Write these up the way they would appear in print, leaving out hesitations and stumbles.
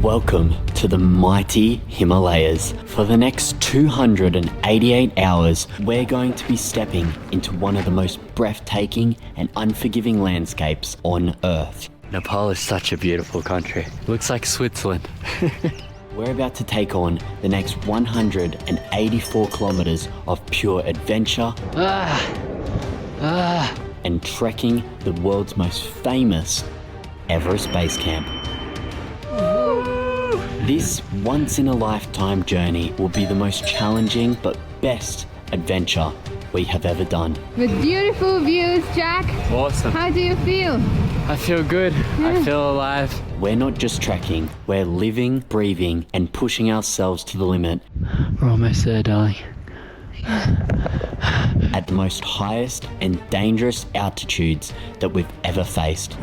Welcome to the mighty Himalayas. For the next 288 hours, we're going to be stepping into one of the most breathtaking and unforgiving landscapes on Earth. Nepal is such a beautiful country. Looks like Switzerland. We're about to take on the next 184 kilometers of pure adventure and trekking the world's most famous Everest Base Camp. This once-in-a-lifetime journey will be the most challenging but best adventure we have ever done. With beautiful views, Jack. Awesome. How do you feel? I feel good. I feel alive. We're not just trekking, we're living, breathing, and pushing ourselves to the limit. We're almost there, darling. At the most highest and dangerous altitudes that we've ever faced.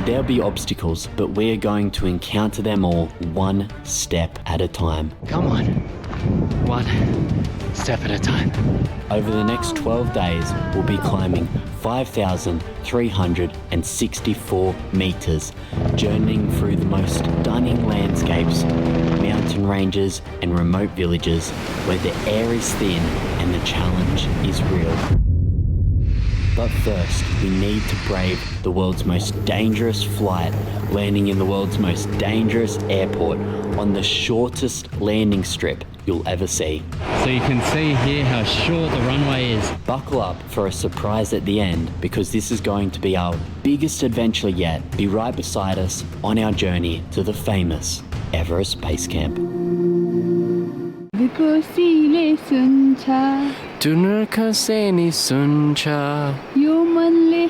There'll be obstacles, but we're going to encounter them all one step at a time. Come on. One step at a time. Over the next 12 days, we'll be climbing 5,364 meters, journeying through the most stunning landscapes, mountain ranges and remote villages where the air is thin and the challenge is real. But first, we need to brave the world's most dangerous flight, landing in the world's most dangerous airport on the shortest landing strip you'll ever see. So you can see here how short the runway is. Buckle up for a surprise at the end, because this is going to be our biggest adventure yet. Be right beside us on our journey to the famous Everest Base Camp. Dunar kaseni suncha. Yumanle.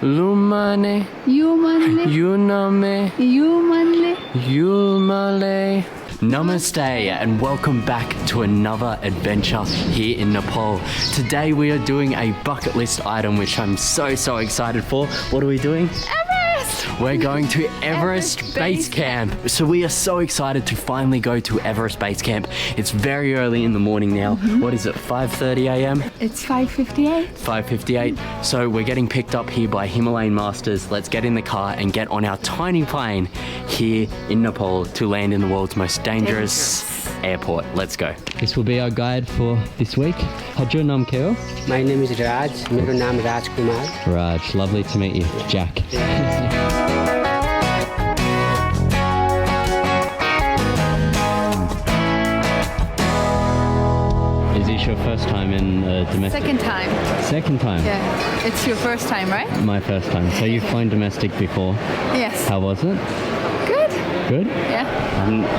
Lumane. Yumanle. Yuname. Yumanle. Yulmale. Namaste and welcome back to another adventure here in Nepal. Today we are doing a bucket list item which I'm so excited for. What are we doing? We're going to Everest Base Camp. So we are so excited to finally go to Everest Base Camp. It's very early in the morning now. What is it, 5:30 a.m.? It's 5:58. 5:58. So we're getting picked up here by Himalayan Masters. Let's get in the car and get on our tiny plane here in Nepal to land in the world's most dangerous airport. Let's go. This will be our guide for this week. How's your name, Keo? My name is Raj. मेरा नाम राजकुमार. Raj, lovely to meet you. Jack. Is this your first time in domestic? Second time. Second time? Yeah. It's your first time, right? My first time. So you've flown domestic before. Yes. How was it? Good. Good? Yeah.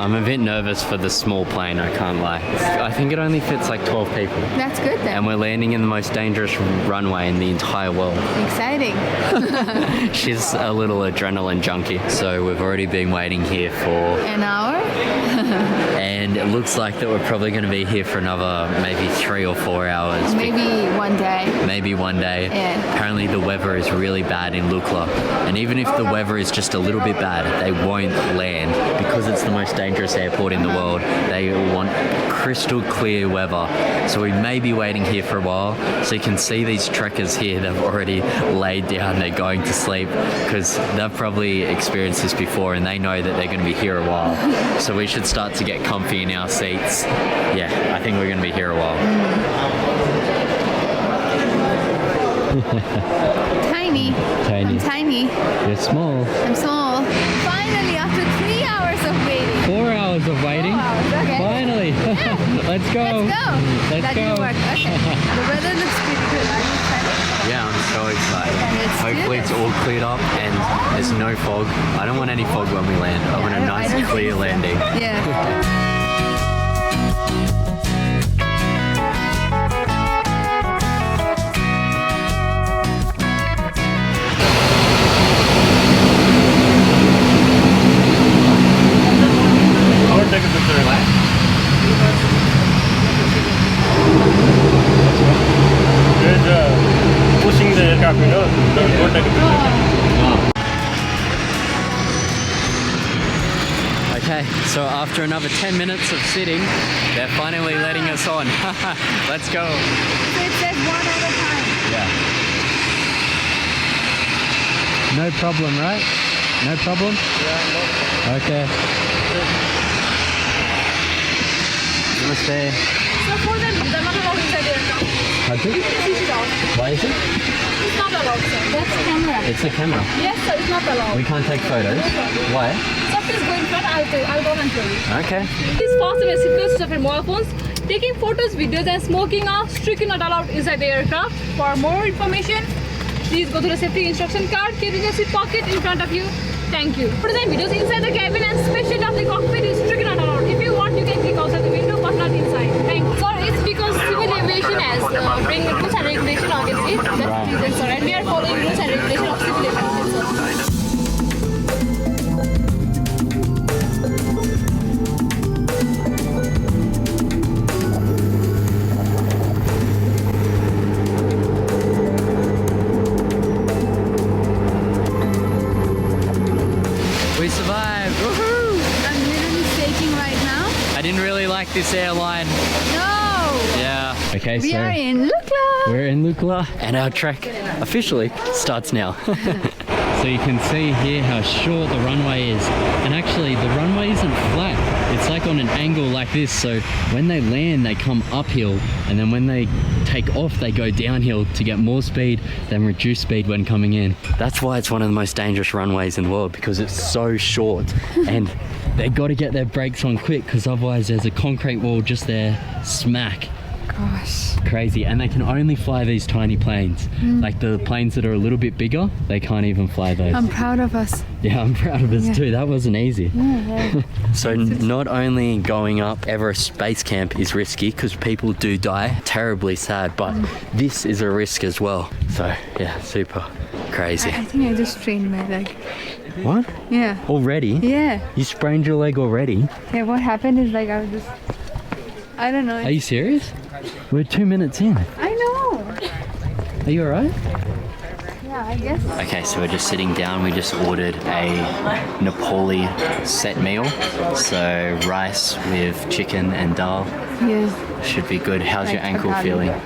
I'm a bit nervous for the small plane, I can't lie. I think it only fits like 12 people. That's good then. And we're landing in the most dangerous runway in the entire world. Exciting. She's a little adrenaline junkie. So we've already been waiting here for... An hour? And it looks like that we're probably going to be here for another maybe 3 or 4 hours. Maybe one day. Maybe one day. Yeah. Apparently the weather is really bad in Lukla. And even if the weather is just a little bit bad, they won't land because it's the most dangerous airport in the world. They want crystal clear weather. So we may be waiting here for a while. So you can see these trekkers here, they've already laid down, they're going to sleep because they've probably experienced this before and they know that they're going to be here a while. So we should start to get comfy in our seats. Yeah, I think we're going to be here a while. Tiny. I'm tiny. You're small. I'm small. Finally, after 3 hours of waiting. 4 hours of waiting. 4 hours, okay. Finally. Let's go. Let's go. Let's That go. didn't work. Okay. The weather looks pretty good. Are you excited? Yeah, I'm so excited. Let's do Hopefully it's this. all cleared up and there's no fog. I don't want any fog when we land. I want a nice clear landing. Yeah. Take a picture. Good job. Pushing the aircraft, you know. Don't take a picture. Okay, so after another 10 minutes of sitting, they're finally letting us on. Let's go. So it says one at a time. Yeah. No problem, right? No problem? Yeah, Okay. Namaste. So for them, they're not allowed inside the aircraft. Okay. Switch it off. Why is it? It's not allowed, sir. That's camera. It's a camera. Yes, sir, it's not allowed. We can't take photos. Why? So please go in front, I'll go and tell you. Okay. Please fasten your seatbelts of your mobile phones. Taking photos, videos and smoking are strictly not allowed inside the aircraft. For more information, please go to the safety instruction card, keep in your seat pocket in front of you. Thank you. Photos and videos inside the cabin and especially of the cockpit is strictly not allowed. If you want, you can click outside the window but not inside. Thank you. Sir, it's because civil aviation has bring rules and regulation obviously. That's the reason, sir. And we are following rules and regulation of civil aviation, sir. We survived. Woohoo! I'm literally shaking right now. I didn't really like this airline. No! Yeah. Okay, We so are in Lukla. we're in Lukla. And our trek officially starts now. So you can see here how short the runway is. And actually the runway isn't flat. It's like on an angle like this. So when they land, they come uphill. And then when they take off, they go downhill to get more speed, then reduce speed when coming in. That's why it's one of the most dangerous runways in the world, because it's so short. And They got to get their brakes on quick because otherwise there's a concrete wall just there, smack. Gosh. Crazy. And they can only fly these tiny planes. Like the planes that are a little bit bigger, they can't even fly those. I'm proud of us. Yeah, I'm proud of us too. That wasn't easy. So not only going up Everest Base Camp is risky because people do die, terribly sad, but this is a risk as well. So yeah, super crazy. I think I just strained my leg. What? Yeah. Already? Yeah. You sprained your leg already? Yeah, what happened is like I was just... I don't know. Are you serious? We're 2 minutes in. I know. Are you alright? Yeah, I guess. Okay, so we're just sitting down. We just ordered a Nepali set meal. So rice with chicken and dal. Yeah. Should be good. How's your Like ankle Thali. feeling?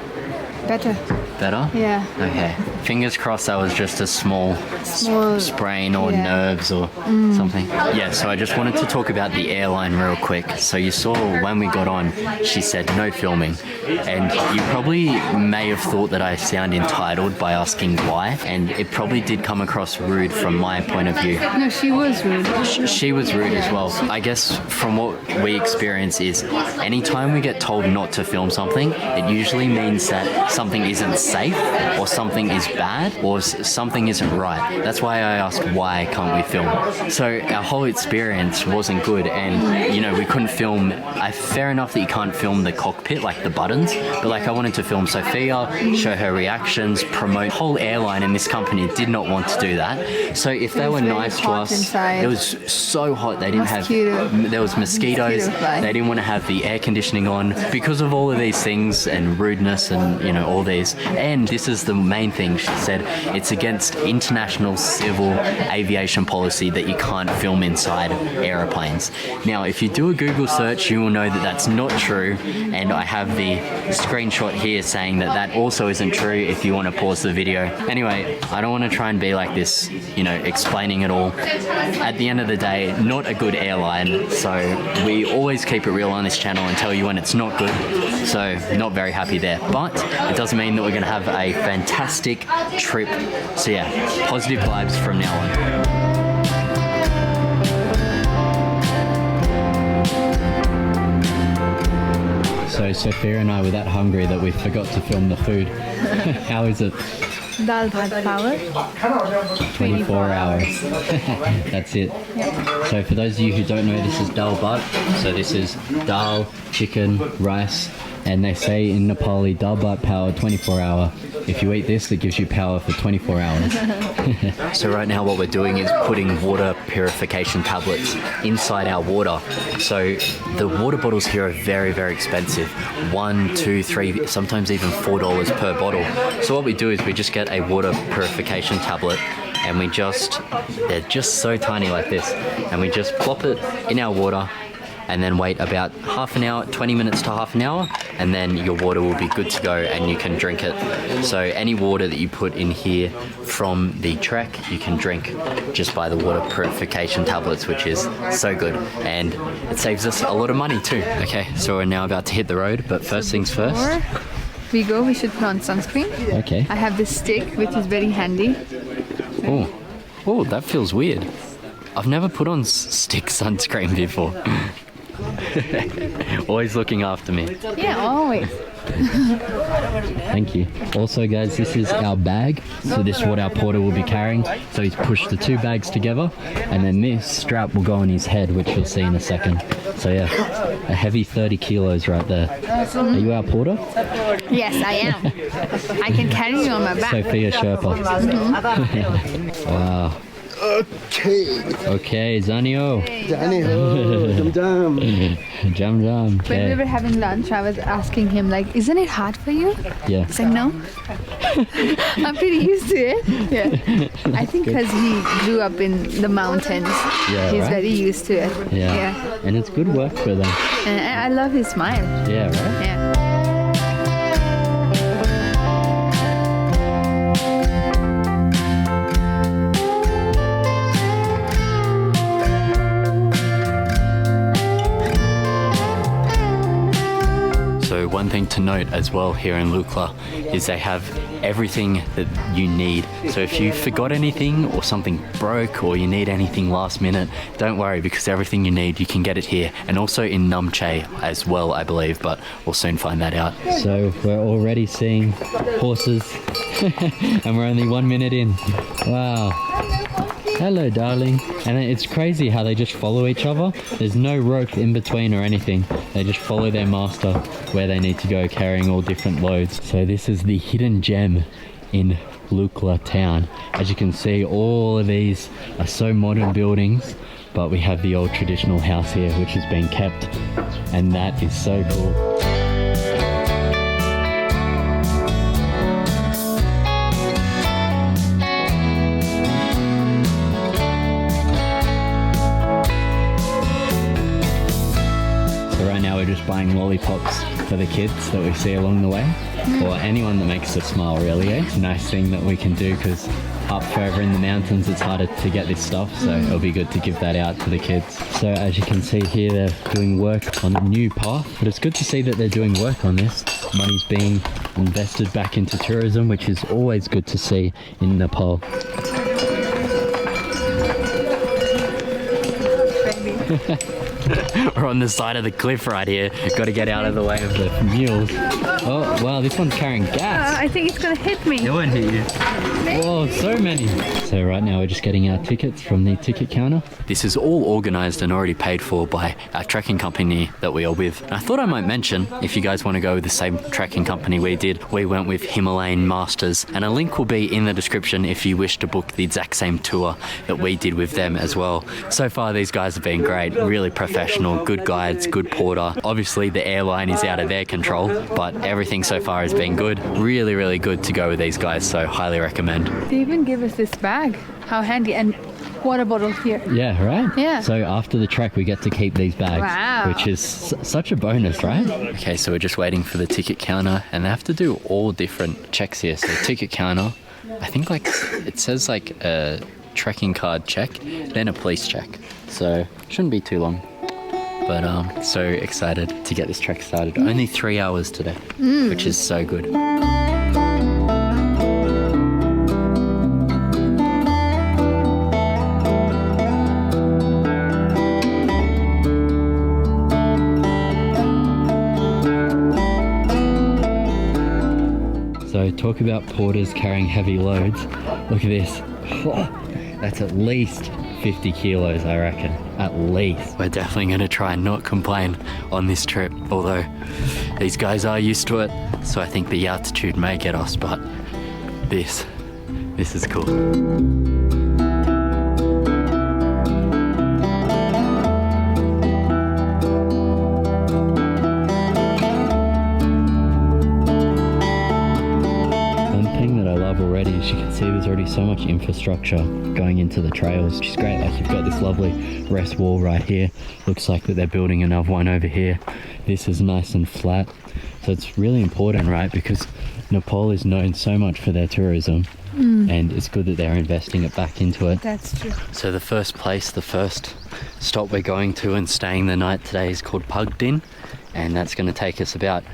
Better. Better? Yeah. Okay. Fingers crossed that was just a small Small. sprain or Yeah. nerves or something. Yeah, so I just wanted to talk about the airline real quick. So you saw when we got on, she said no filming. And you probably may have thought that I sound entitled by asking why. And it probably did come across rude from my point of view. No, she was rude. She was rude as well. I guess from what we experience is anytime we get told not to film something, it usually means that something isn't safe or something is bad or something isn't right. That's why I asked why can't we film. So our whole experience wasn't good and you know we couldn't film. Fair enough that you can't film the cockpit like the buttons, but like I wanted to film Sophia, show her reactions, promote. Whole airline in this company did not want to do that. So if they It was were very nice to hot us, inside. it was so hot. They didn't Mosquito. have there was mosquitoes. Mosquito fly. They didn't want to have the air conditioning on because of all of these things and rudeness and you know all these. And this is the main thing. She said it's against international civil aviation policy that you can't film inside aeroplanes. Now, if you do a Google search, you will know that that's not true. And I have the screenshot here saying that that also isn't true if you want to pause the video. Anyway, I don't want to try and be like this, you know, explaining it all. At the end of the day, not a good airline. So we always keep it real on this channel and tell you when it's not good. So not very happy there. But it doesn't mean that we're going to have a fantastic trip. So yeah, positive vibes from now on. So Sophia and I were that hungry that we forgot to film the food. How is it? Dal bhat power. 24 hours. That's it. So for those of you who don't know, this is dal bhat. So this is dal, chicken, rice, and they say in Nepali, dal bhat power 24 hour. If you eat this, it gives you power for 24 hours. So right now what we're doing is putting water purification tablets inside our water. So the water bottles here are very, very expensive. $1, $2, $3, sometimes even $4 per bottle. So what we do is we just get a water purification tablet and they're just so tiny like this. And we just plop it in our water and then wait about half an hour, 20 minutes to half an hour, and then your water will be good to go and you can drink it. So any water that you put in here from the trek, you can drink just by the water purification tablets, which is so good, and it saves us a lot of money too. Okay, so we're now about to hit the road, but first things first. Before we go, we should put on sunscreen. Okay. I have this stick, which is very handy. Oh, that feels weird. I've never put on stick sunscreen before. Always looking after me. Yeah, always. Thank you. Also, guys, this is our bag. So this is what our porter will be carrying. So he's pushed the two bags together, and then this strap will go on his head, which you'll see in a second. So yeah, a heavy 30 kilos right there. Are you our porter? Yes, I am. I can carry you on my back. Sophia Sherpa. Wow. Okay, Zanio. Jam jam. When we Okay. were having lunch, I was asking him, like, isn't it hard for you? Yeah. He's like, no. I'm pretty used to it. Yeah. I think because he grew up in the mountains, Yeah, he's right? very used to it. Yeah. And it's good work for them. And I love his smile. Yeah, right? Yeah. So one thing to note as well here in Lukla is they have everything that you need. So if you forgot anything or something broke or you need anything last minute, don't worry, because everything you need, you can get it here. And also in Namche as well, I believe, but we'll soon find that out. So we're already seeing horses and we're only 1 minute in. Wow. Hello, darling. And it's crazy how they just follow each other. There's no rope in between or anything. They just follow their master where they need to go, carrying all different loads. So this is the hidden gem in Lukla town. As you can see, all of these are so modern buildings, but we have the old traditional house here, which has been kept, and that is so cool. We're just buying lollipops for the kids that we see along the way, or anyone that makes us smile, really. Nice thing that we can do, because up further in the mountains it's harder to get this stuff, so it'll be good to give that out to the kids. So as you can see here, they're doing work on a new path, but it's good to see that they're doing work on this. Money's being invested back into tourism, which is always good to see in Nepal. We're on the side of the cliff right here. Got to get out of the way of the mules. Oh, wow, this one's carrying gas. I think it's gonna hit me. It won't hit you. Whoa, so many. So right now we're just getting our tickets from the ticket counter. This is all organised and already paid for by our trekking company that we are with. And I thought I might mention, if you guys want to go with the same trekking company we did, we went with Himalayan Masters, and a link will be in the description if you wish to book the exact same tour that we did with them as well. So far these guys have been great, really professional, good guides, good porter. Obviously the airline is out of their control, but everything so far has been good. Really, really good to go with these guys, so highly recommend. They even give us this bag. How handy. And water bottle here. Yeah, right? Yeah. So after the trek we get to keep these bags, Wow. which is such a bonus, right? Okay, so we're just waiting for the ticket counter, and they have to do all different checks here. So ticket counter, I think like it says like a trekking card check, then a police check. So shouldn't be too long. But so excited to get this trek started. Only 3 hours today, which is so good. So talk about porters carrying heavy loads. Look at this. That's at least 50 kilos, I reckon. At least. We're definitely going to try and not complain on this trip, although these guys are used to it, so I think the altitude may get us, but this is cool. Already, as you can see there's already so much infrastructure going into the trails, which is great. Like you've got this lovely rest wall right here. Looks like that they're building another one over here. This is nice and flat. So it's really important, right? Because Nepal is known so much for their tourism. And it's good that they're investing it back into it. That's true. So the first stop we're going to and staying the night today is called Pugdin, and that's going to take us about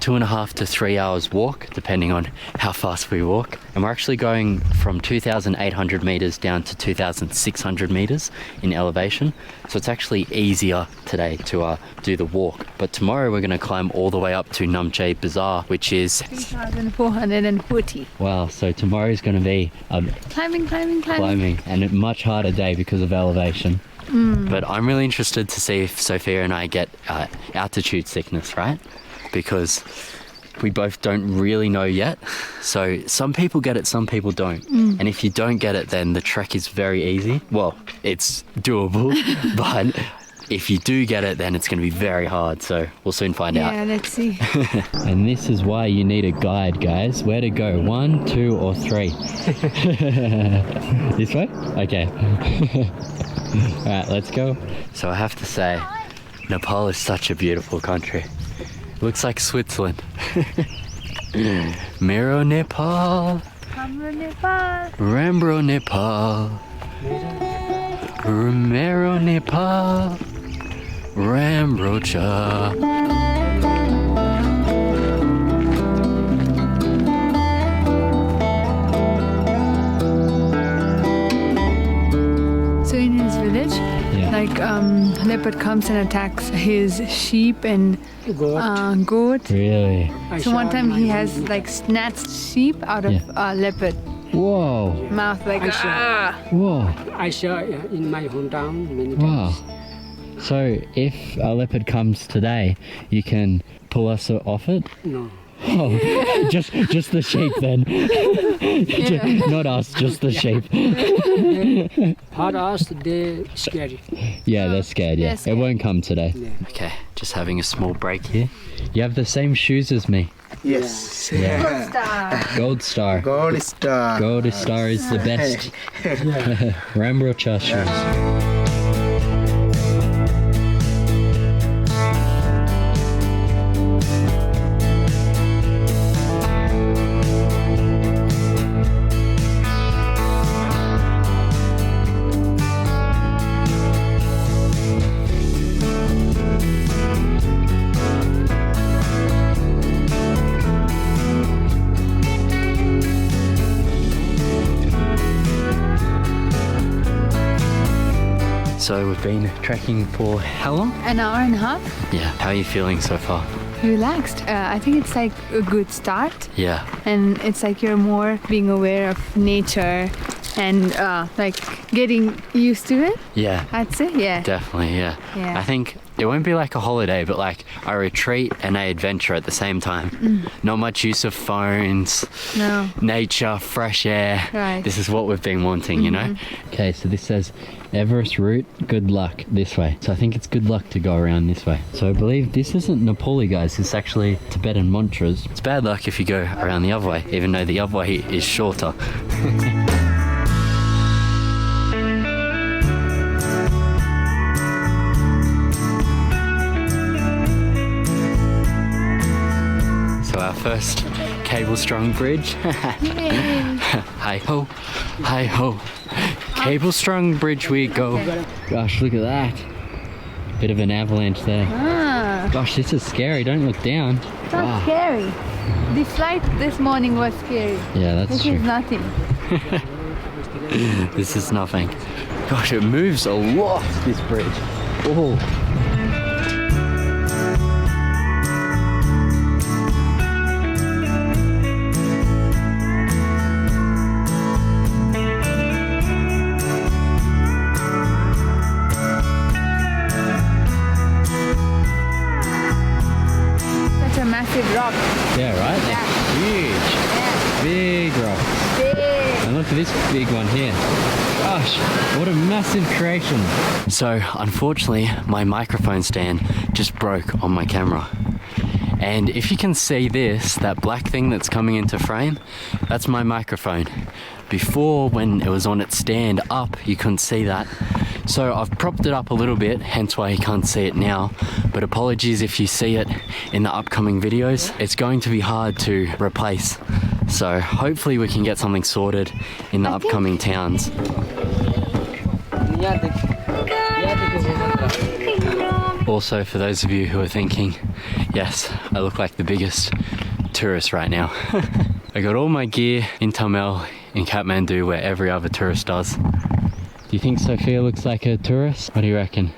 2.5 to 3 hours walk, depending on how fast we walk. And we're actually going from 2,800 meters down to 2,600 meters in elevation. So it's actually easier today to do the walk. But tomorrow we're going to climb all the way up to Namche Bazaar, which is 3,440. wow. So tomorrow's going to be climbing and a much harder day because of elevation. But I'm really interested to see if Sophia and I get altitude sickness, right? Because we both don't really know yet. So some people get it, some people don't. And if you don't get it, then the trek is very easy. Well, it's doable, but if you do get it, then it's going to be very hard. So we'll soon find out. Yeah, let's see. And this is why you need a guide, guys. Where to go? 1, 2, or 3? This way? Okay. Alright, let's go. So I have to say, Nepal is such a beautiful country. Looks like Switzerland. Mero Nepal. Rambro Nepal. Mero Nepal. Rambro Cha. So in his village, like leopard comes and attacks his sheep and goat. Really? So one time he has like snatched sheep out of leopard Whoa. mouth, like Whoa. I saw in my hometown many Wow. times. So if a leopard comes today, you can pull us off it? No. Oh, just the sheep then. Not us, just the sheep. Hot us, they scary. Yeah, they're scared, yeah. They're scared. It won't come today. Yeah. Okay, just having a small break here. You have the same shoes as me. Yes. Gold Star. Gold Star. Gold Star is the best. Rambro Cha shoes. So we've been trekking for how long? an hour and a half. Yeah. How are you feeling so far? Relaxed. I think it's like a good start, Yeah. and it's like you're more being aware of nature and like getting used to it. Yeah. I'd say, yeah. Definitely, yeah. Yeah. I think it won't be like a holiday, but like a retreat and a adventure at the same time. Not much use of phones, No. nature, fresh air. Right. This is what we've been wanting, you know? Okay, so this says Everest route, good luck this way. So I think it's good luck to go around this way. So I believe this isn't Nepali, guys. It's actually Tibetan mantras. It's bad luck if you go around the other way, even though the other way is shorter. So our first cable-strung bridge. Hi ho, hi ho. Cable-strung bridge we go. Gosh, look at that. Bit of an avalanche there. Gosh, this is scary. Don't look down. It's not scary. The flight this morning was scary. Yeah, that's This true. is nothing. This is nothing. Gosh, it moves a lot, this bridge. Oh. Such a massive rock. Yeah, right? Huge. Big rock. Big. And look at this big one here. Gosh, what a massive creation. So, unfortunately, my microphone stand just broke on my camera. And if you can see this, that black thing that's coming into frame, that's my microphone. Before, when it was on its stand up, you couldn't see that. So I've propped it up a little bit, hence why you can't see it now. But apologies if you see it in the upcoming videos. It's going to be hard to replace. So hopefully we can get something sorted in the upcoming towns. Also, for those of you who are thinking, yes, I look like the biggest tourist right now. I got all my gear in Tamil in Kathmandu where every other tourist does. Do you think Sophia looks like a tourist? What do you reckon?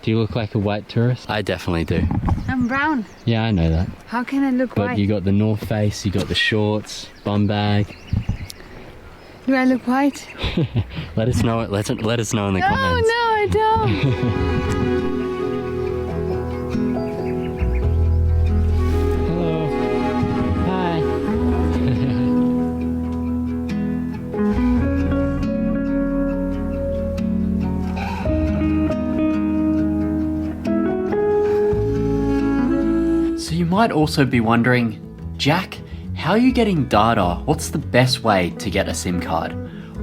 Do you look like a white tourist? I definitely do. I'm brown. Yeah, I know that. How can I look But white? you got the North Face, you got the shorts, bum bag. Do I look white? Let us know. Let us know in the comments. No, I don't. Hello. Hi. So you might also be wondering, Jack, how are you getting data? What's the best way to get a SIM card?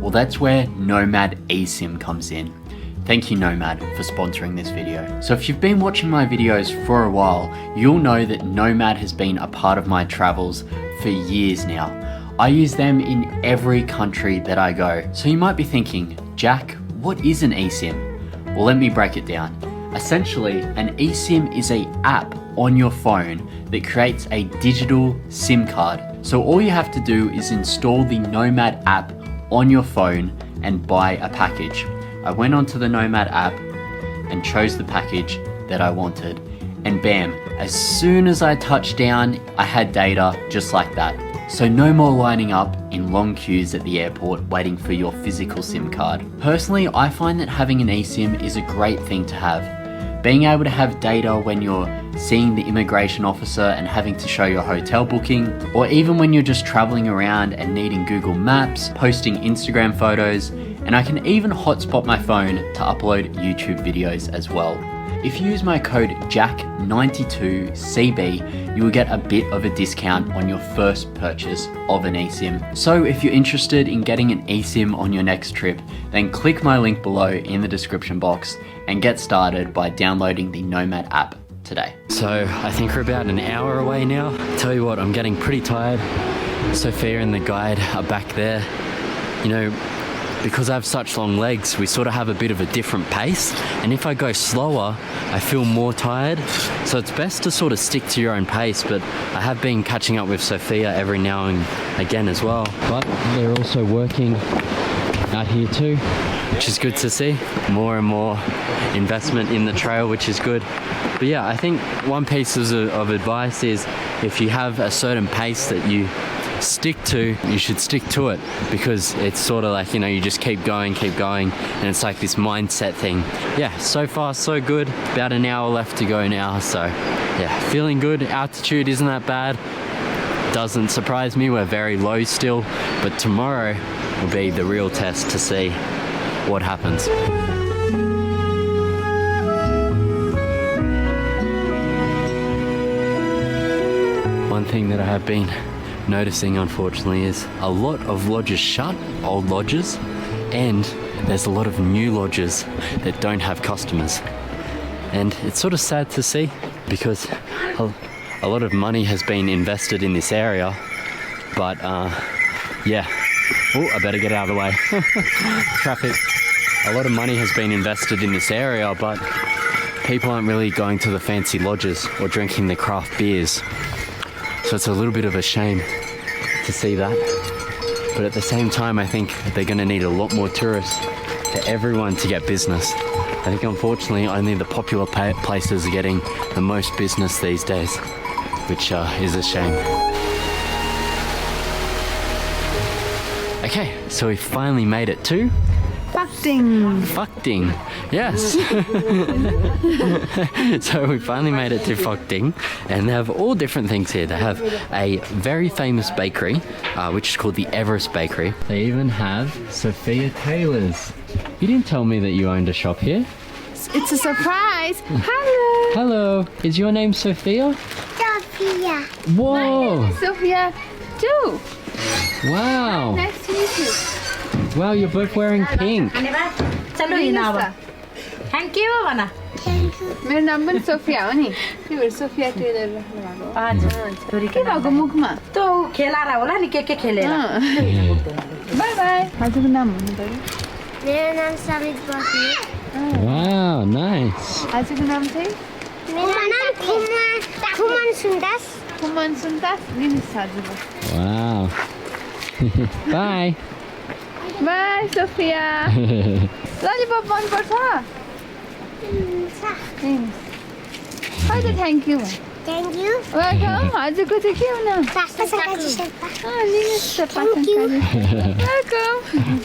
Well, that's where Nomad eSIM comes in. Thank you, Nomad, for sponsoring this video. So if you've been watching my videos for a while, you'll know that Nomad has been a part of my travels for years now. I use them in every country that I go. So you might be thinking, Jack, what is an eSIM? Well, let me break it down. Essentially, an eSIM is an app on your phone that creates a digital SIM card. So all you have to do is install the Nomad app on your phone and buy a package. I went onto the Nomad app and chose the package that I wanted, and bam, as soon as I touched down, I had data just like that. So no more lining up in long queues at the airport waiting for your physical SIM card. Personally, I find that having an eSIM is a great thing to have. Being able to have data when you're seeing the immigration officer and having to show your hotel booking, or even when you're just traveling around and needing Google Maps, posting Instagram photos, and I can even hotspot my phone to upload YouTube videos as well. If you use my code JACK92CB, you will get a bit of a discount on your first purchase of an eSIM. So if you're interested in getting an eSIM on your next trip, then click my link below in the description box and get started by downloading the Nomad app today. So I think we're about an hour away now. Tell you what, I'm getting pretty tired. Sophia and the guide are back there. You know, because I have such long legs, we sort of have a bit of a different pace. And if I go slower, I feel more tired. So it's best to sort of stick to your own pace. But I have been catching up with Sophia every now and again as well. But they're also working out here too, which is good to see. More and more investment in the trail, which is good. But yeah, I think one piece of advice is if you have a certain pace that you stick to, you should stick to it, because it's sort of like, you know, you just keep going, and it's like this mindset thing. Yeah, so far so good. About an hour left to go now, so yeah, feeling good. Altitude isn't that bad. Doesn't surprise me, we're very low still, but tomorrow will be the real test to see what happens. One thing that I have been noticing, unfortunately, is a lot of lodges shut, old lodges, and there's a lot of new lodges that don't have customers. And it's sort of sad to see, because a lot of money has been invested in this area, but yeah. Oh, I better get out of the way. Traffic. A lot of money has been invested in this area, but people aren't really going to the fancy lodges or drinking the craft beers. So it's a little bit of a shame to see that. But at the same time, I think they're going to need a lot more tourists for everyone to get business. I think unfortunately only the popular places are getting the most business these days, which is a shame. Okay, so we finally made it to Phakding. Yes. So we finally made it to Phakding, and they have all different things here. They have a very famous bakery, which is called the Everest Bakery. They even have Sophia Taylor's. You didn't tell me that you owned a shop here. It's a surprise. Hello. Hello. Is your name Sophia? Sophia. Whoa. Sophia too. Wow. Nice to meet you. Wow, you're both wearing pink. चलो हिँड अब thank you भन मेरो नाम पनि Sophia हो नि तिम्रो सोफिया टेलर राख्नु हजुर के भएको मुखमा त्यो खेलाएर होला नि के खेलेर बाई बाई हजुरको नाम भन्नु पर्यो मेरो नाम समित बस्ने Wow, nice. हजुरको नाम चाहिँ मेरो नाम खुमन सुन्दास कुमन सुन्दास दिनुहोस् हजुरको Wow. Bye. Bye Sophia lollipop मनपर्छ खै त thank you thank you welcome हजुरको चाहिँ के हुन welcome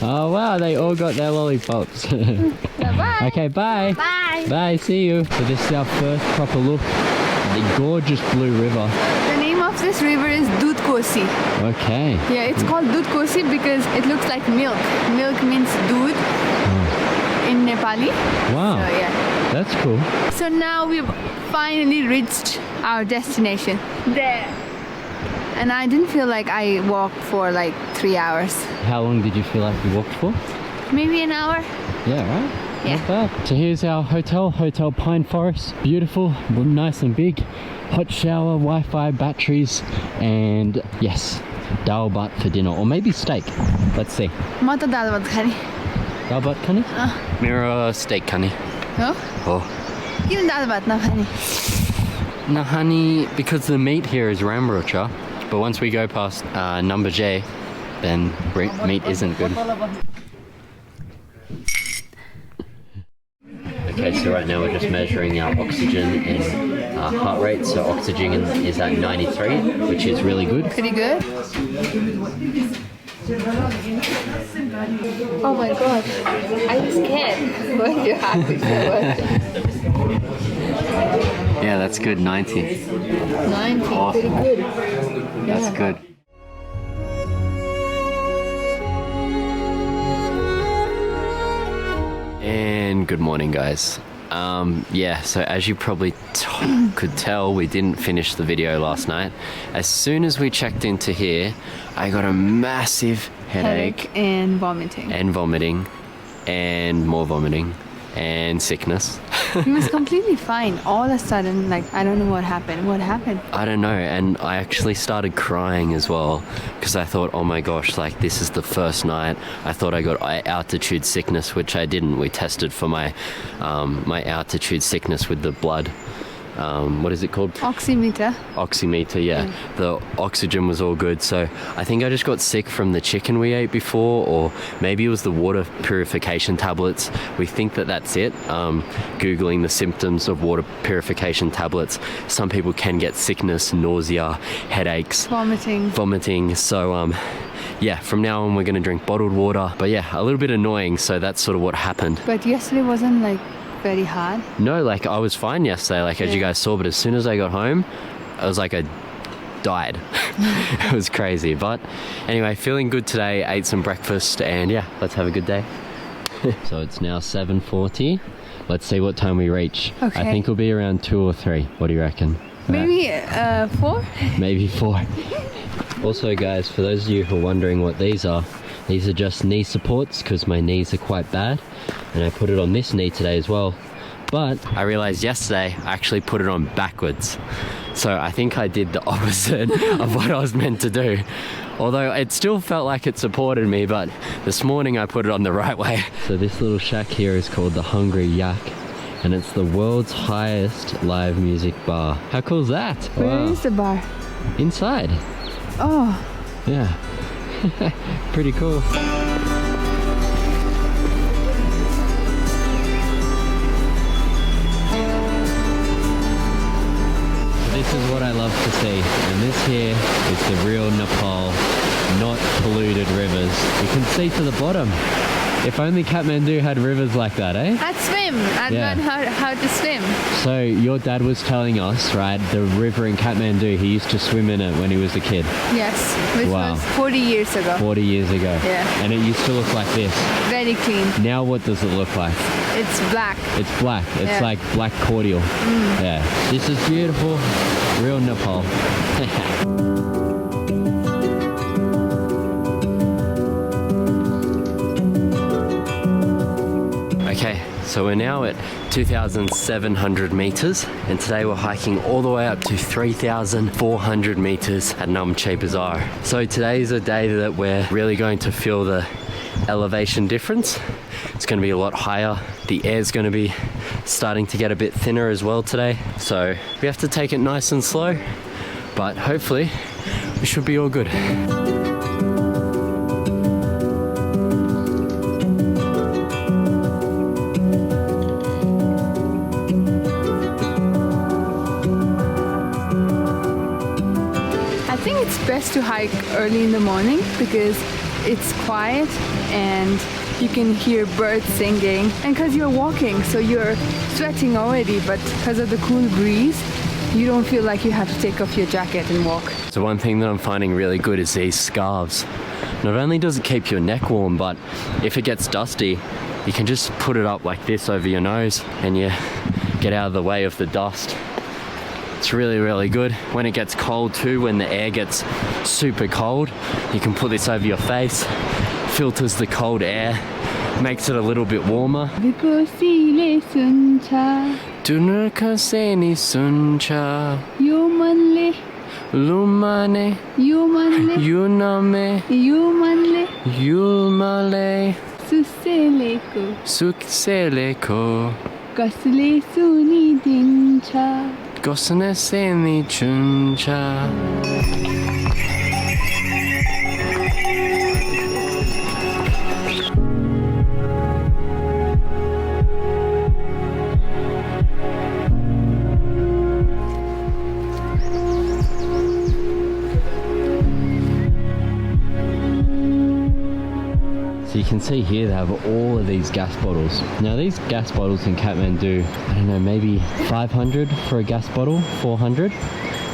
Oh wow, they all got their lollipops. Bye Okay, bye. Bye Bye, see you. So this is our first proper look at the gorgeous Blue River. The name of this river is Dudh Kosi. Okay. Yeah, it's called Dudh Kosi because it looks like milk. Milk means dudh in Nepali. Wow, So yeah. that's cool. So now we've finally reached our destination. There. And I didn't feel like I walked for like 3 hours. How long did you feel like you walked for? Maybe an hour. Yeah, right? Yeah. Not bad. So here's our hotel, Hotel Pine Forest. Beautiful, nice and big. Hot shower, Wi-Fi, batteries, and yes, dal bhat for dinner, or maybe steak. Let's see. म त दाल भात खाने Dal bhat kani? Mira steak kani. हो Oh. किन दाल भात नखाने Nahani, because the meat here is ramrocha, but once we go past number J, then meat isn't good. Okay, so right now we're just measuring our oxygen and heart rate. So oxygen is at 93, which is really good. Pretty good. Oh my god, I'm scared when you have it. Yeah, that's good, 90. 90, Oh. pretty good. That's good. And good morning, guys. Yeah, so as you probably could tell, we didn't finish the video last night. As soon as we checked into here, I got a massive headache and vomiting. and vomiting and more vomiting and sickness. He was completely fine. All of a sudden, like, I don't know what happened. What happened? I don't know, and I actually started crying as well because I thought, oh my gosh, like this is the first night. I thought I got altitude sickness, which I didn't. We tested for my my altitude sickness with the blood. What is it called? Oximeter. Oximeter, yeah. The oxygen was all good, so I think I just got sick from the chicken we ate before, or maybe it was the water purification tablets. We think that that's it. Googling the symptoms of water purification tablets, some people can get sickness, nausea, headaches, Vomiting. so yeah, from now on we're going to drink bottled water, but yeah, a little bit annoying. So that's sort of what happened. But yesterday wasn't like very hard. No, like I was fine yesterday, like as you guys saw, but as soon as I got home, I was like I died. It was crazy. But anyway, feeling good today, ate some breakfast, and yeah, let's have a good day. So it's now 7:40. Let's see what time we reach. Okay. I think it'll be around 2 or 3. What do you reckon? Maybe 4? Maybe 4. Also guys, for those of you who are wondering what these are just knee supports because my knees are quite bad, and I put it on this knee today as well. But I realized yesterday I actually put it on backwards, so I think I did the opposite of what I was meant to do. Although it still felt like it supported me, but this morning I put it on the right way. So this little shack here is called the Hungry Yak, and it's the world's highest live music bar. How cool is that? Where is the bar? Inside. Oh. Yeah. Pretty cool. This is what I love to see, and this here is the real Nepal, not polluted rivers. You can see to the bottom. If only Kathmandu had rivers like that, eh? I'd swim. I'd Yeah. learn how to swim. So your dad was telling us, right, the river in Kathmandu, he used to swim in it when he was a kid, Yes, which Wow. was 40 years ago. 40 years ago. Yeah. And it used to look like this. Very clean. Now what does it look like? It's black. It's black. It's Yeah. like black cordial. Yeah. This is beautiful. Real Nepal. Okay, so we're now at 2,700 meters, and today we're hiking all the way up to 3,400 meters at Namche Bazaar. So today is a day that we're really going to feel the elevation difference. It's going to be a lot higher. The air's going to be starting to get a bit thinner as well today. So we have to take it nice and slow, but hopefully we should be all good. I think it's best to hike early in the morning because it's quiet and you can hear birds singing, and because you're walking so you're sweating already, but because of the cool breeze you don't feel like you have to take off your jacket and walk. So one thing that I'm finding really good is these scarves. Not only does it keep your neck warm, but if it gets dusty you can just put it up like this over your nose and you get out of the way of the dust. It's really, really good. When it gets cold too, when the air gets super cold, you can put this over your face, filters the cold air, makes it a little bit warmer. Dunurka seni suncha Yumanle, lumane yumanle, yuname yumanle, yulmale suseleko, sukseleko kasle suni dincha. gosne seni chuncha. So you can see here they have all of these gas bottles. Now these gas bottles in Kathmandu, I don't know, maybe 500 for a gas bottle, 400.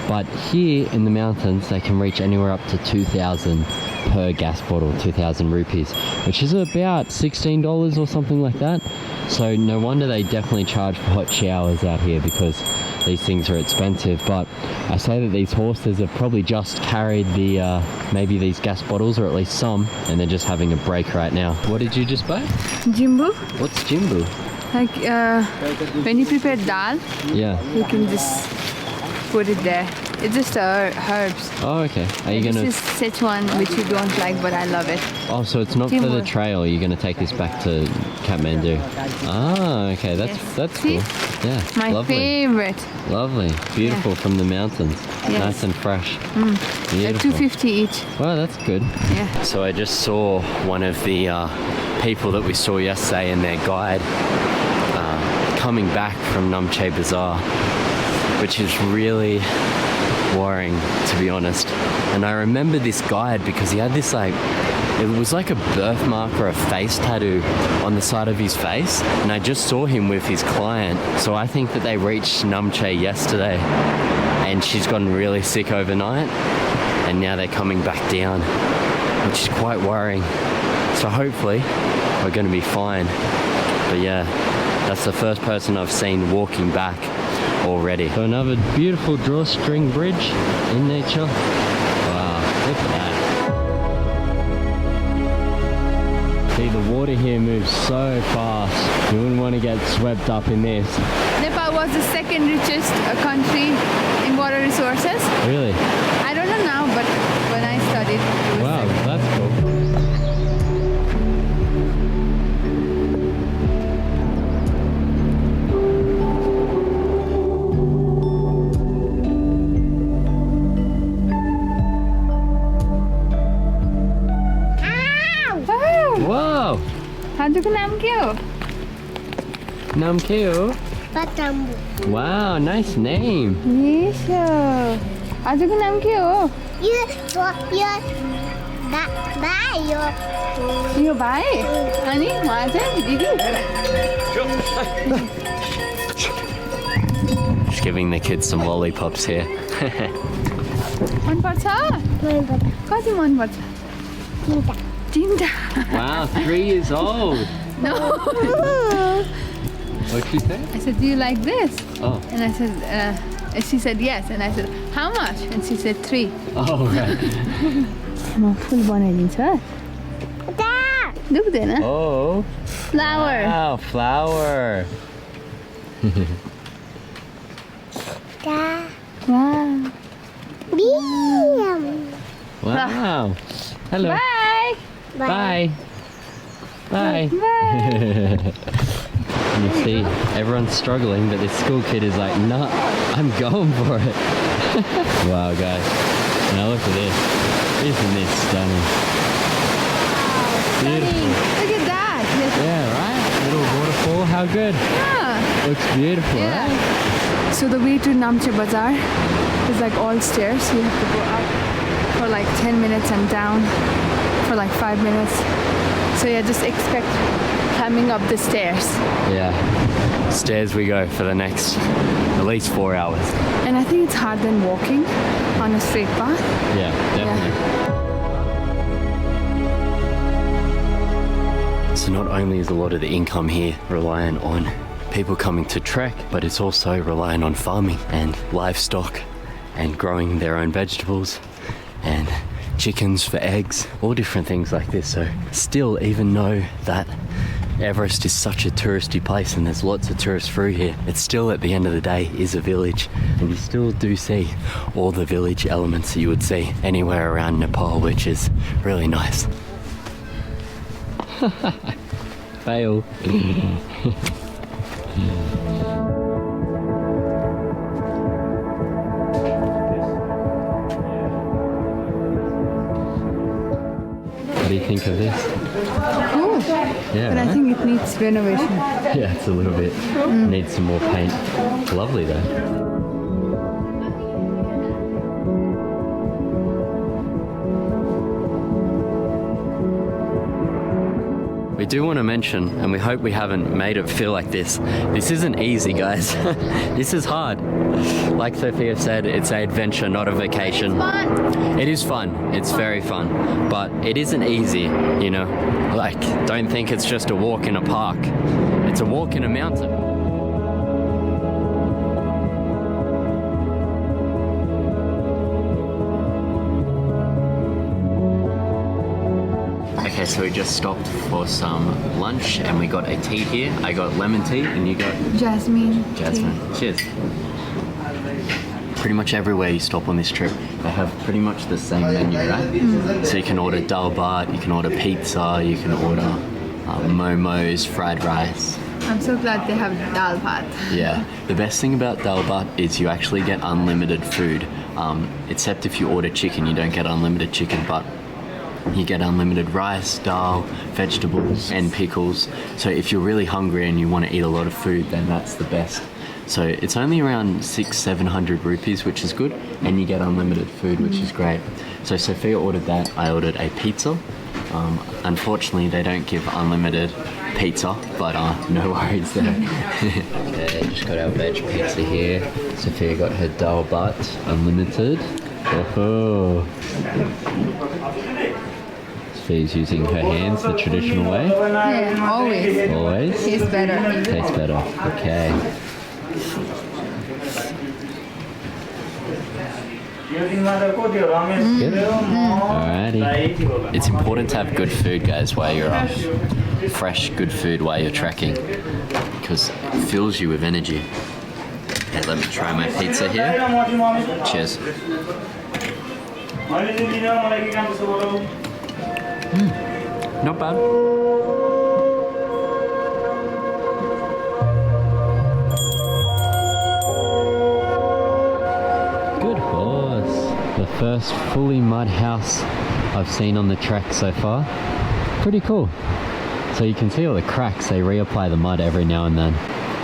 But here in the mountains, they can reach anywhere up to 2,000 per gas bottle, 2,000 rupees, which is about $16 or something like that. So no wonder they definitely charge for hot showers out here because these things are expensive. But I say that these horses have probably just carried the maybe these gas bottles, or at least some, and they're just having a break right now. What did you just buy? Jimbu, What's jimbu? like when you prepare dal, Yeah. you can just put it there. It's just herbs. Oh, okay. Are you This gonna? is Sichuan, which you don't like, but I love it. Oh, so it's not for the Timur. trail. You're gonna take this back to Kathmandu. Ah, okay. Yes. That's See? cool. Yeah. My lovely. favorite. Lovely. Beautiful from the mountains. Yes. Nice and fresh. They're Beautiful. $2.50 each. Wow, that's good. Yeah. So I just saw one of the people that we saw yesterday in their guide coming back from Namche Bazaar, which is really worrying, to be honest. And I remember this guide because he had this it was like a birthmark or a face tattoo on the side of his face, and I just saw him with his client. So I think that they reached Namche yesterday and she's gotten really sick overnight, and now they're coming back down, which is quite worrying. So hopefully we're going to be fine. But yeah, that's the first person I've seen walking back already. So another beautiful drawstring bridge in nature. Wow, look at that. See, the water here moves so fast. You wouldn't want to get swept up in this. Nepal was the second richest country in water resources. Really? I don't know now, but when I studied, it was Wow, that's cool. Wow! How'd you name you? Namkeo. Patambu. Wow, nice name. Yes. How'd you name you? You buy? Honey, Maja, Didi. Just giving the kids some lollipops here. मन पर्छ कति मन पर्छ तीनटा Wow, 3 years old. No. What'd she say? I said, do you like this? Oh. And I said, and she said yes. And I said, how much? And she said 3. Oh, right. म full बनाइदिन्छ दुख्दैन Oh. Flower. Wow, flower. Da. Wow. Biam. Wow. Hello. Bye. Bye. Bye. You see, everyone's struggling, but this school kid is like, nah, I'm going for it. Wow, guys. Now look at this. Isn't this stunning? Beautiful. Look at that. Yeah, right? Little waterfall. How good? Yeah. Looks beautiful, right? So the way to Namche Bazaar is like all stairs. You have to go up for like 10 minutes and down for like 5 minutes. So yeah, just expect climbing up the stairs. Yeah. Stairs we go for the next at least 4 hours. And I think it's harder than walking on a straight path. Yeah, definitely. So not only is a lot of the income here reliant on people coming to trek, but it's also reliant on farming and livestock and growing their own vegetables and chickens for eggs, all different things like this. So still, even though that Everest is such a touristy place and there's lots of tourists through here, it still at the end of the day is a village, and you still do see all the village elements that you would see anywhere around Nepal, which is really nice. Fail. What do you think of this? Cool. Yeah, But I right? think it needs renovation. Yeah, it's a little bit. Needs some more paint. Lovely though. We do want to mention, and we hope we haven't made it feel like this isn't easy, guys. This is hard. Like Sophia said, it's an adventure, not a vacation. It is fun. It's very fun. But it isn't easy, you know? Like, don't think it's just a walk in a park. It's a walk in a mountain. Okay, so we just stopped for some lunch and we got a tea here. I got lemon tea and you got Jasmine. jasmine. Cheers. Pretty much everywhere you stop on this trip, they have pretty much the same menu, right? So you can order dal bhat, you can order pizza, you can order momos, fried rice. I'm so glad they have dal bhat. Yeah, the best thing about dal bhat is you actually get unlimited food. Except if you order chicken, you don't get unlimited chicken, but you get unlimited rice, dal, vegetables, and pickles. So if you're really hungry and you want to eat a lot of food, then that's the best. So it's only around 600-700 rupees, which is good, and you get unlimited food, which is great. So Sophia ordered that. I ordered a pizza. Unfortunately, they don't give unlimited pizza, but no worries there. Okay, just got our veg pizza here. Sophia got her dal bhat, unlimited. Oh. Sophia's using her hands the traditional way. Yeah, always. Always. Tastes better. Tastes better. Okay. Alrighty. It's important to have good food, guys, while you're fresh, good food while you're trekking, because it fills you with energy. Okay, let me try my pizza here. Cheers. Not bad. Good horse. The first fully mud house I've seen on the trek so far. Pretty cool. So you can see all the cracks. They reapply the mud every now and then.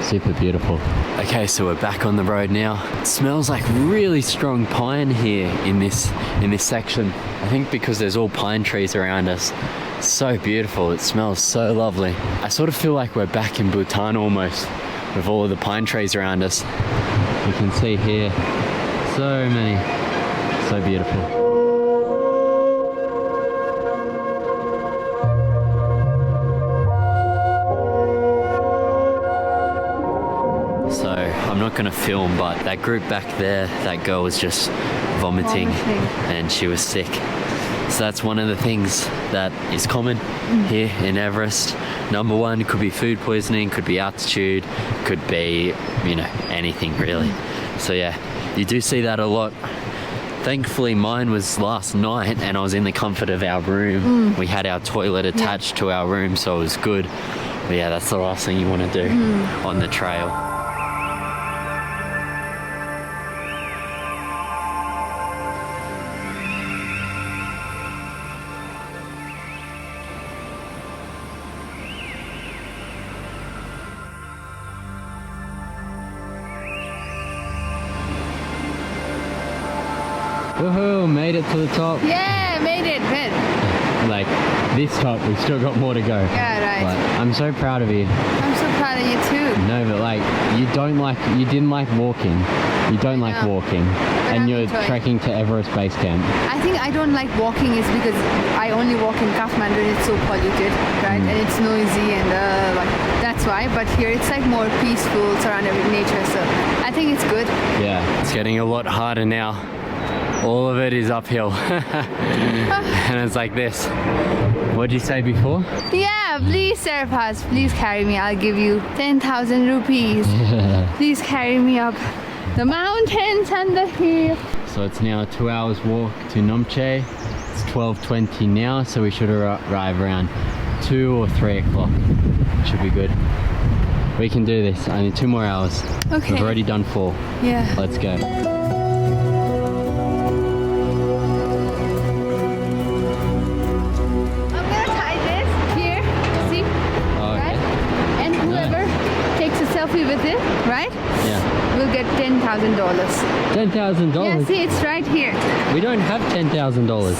Super beautiful. Okay, so we're back on the road now. It smells like really strong pine here in this section. I think because there's all pine trees around us. So beautiful. It smells so lovely. I sort of feel like we're back in Bhutan almost, with all of the pine trees around us. You can see here so many. So beautiful. I'm not going to film, but that group back there, that girl was just vomiting and she was sick. So that's one of the things that is common here in Everest. Number one could be food poisoning, could be altitude, could be, you know, anything really. So yeah, you do see that a lot. Thankfully mine was last night and I was in the comfort of our room. We had our toilet attached to our room, so it was good. But yeah, that's the last thing you want to do on the trail. Woohoo, made it to the top. Yeah, made it. Good. Like, this top, we've still got more to go. Yeah, right. But I'm so proud of you. I'm so proud of you too. No, but like, you didn't like walking. You don't like know. walking. But And I'm you're enjoying. trekking to Everest Base Camp. I think I don't like walking is because I only walk in Kathmandu and it's so polluted, right? And it's noisy and like, that's why. But here it's like more peaceful, surrounded with nature. So I think it's good. Yeah. It's getting a lot harder now. All of it is uphill. And it's like this. What'd you say before? Yeah, please Sarfaz, please carry me. I'll give you 10,000 rupees. Please carry me up the mountains and the hill. So it's now a 2 hours walk to Namche. It's 12:20 now, so we should arrive around 2 or 3 o'clock. Should be good. We can do this. Only 2 more hours. Okay. We've already done 4. Yeah. Let's go. I'm gonna tie this here, see? Oh, Right? okay. And whoever takes a selfie with it, right? Yeah. Will get $10,000. $10,000? Yeah, see, it's right here. We don't have $10,000.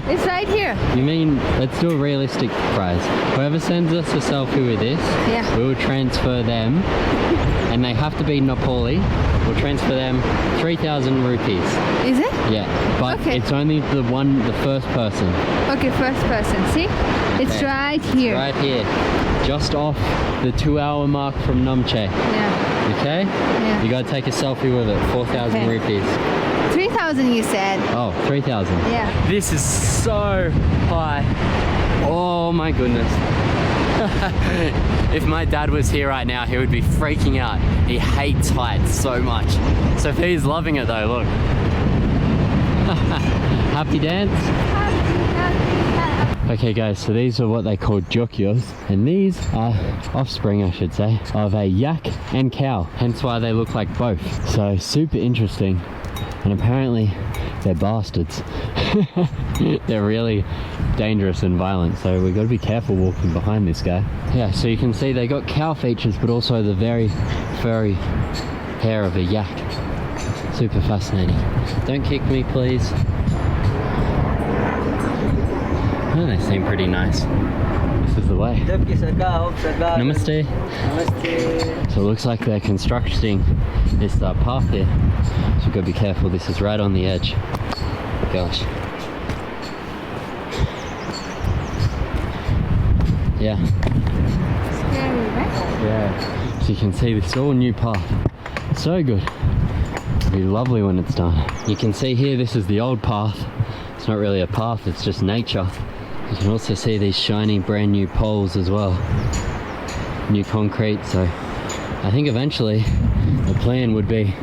It's right here. You mean, let's do a realistic price. Whoever sends us a selfie with this, Yeah. we will transfer them, and they have to be Nepali. We'll transfer them 3,000 rupees. Is it? Yeah, but Okay. it's only the first person. Okay, first person. See? It's Okay. right here. Right here, just off the 2 hour mark from Namche. Yeah. Okay? Yeah. You gotta take a selfie with it. 4,000 Okay. rupees. 3,000 you said. Oh, 3,000. Yeah. This is so high. Oh my goodness. If my dad was here right now, he would be freaking out. He hates heights so much. So he's loving it though, look. Happy dance? Okay guys, so these are what they call jokyos, and these are offspring, I should say, of a yak and cow, hence why they look like both. So super interesting, and apparently they're bastards. They're really dangerous and violent, so we've got to be careful walking behind this guy. Yeah, so you can see they got cow features, but also the very furry hair of a yak. Super fascinating. Don't kick me, please. Oh, they seem pretty nice. This is the way. Namaste. So it looks like they're constructing this path here. So we've got to be careful. This is right on the edge. Gosh. Yeah. Scary, right? Yeah. So you can see this is all new path. So good. It'll be lovely when it's done. You can see here this is the old path. It's not really a path, it's just nature. You can also see these shiny brand new poles as well. New concrete, so I think eventually the plan would be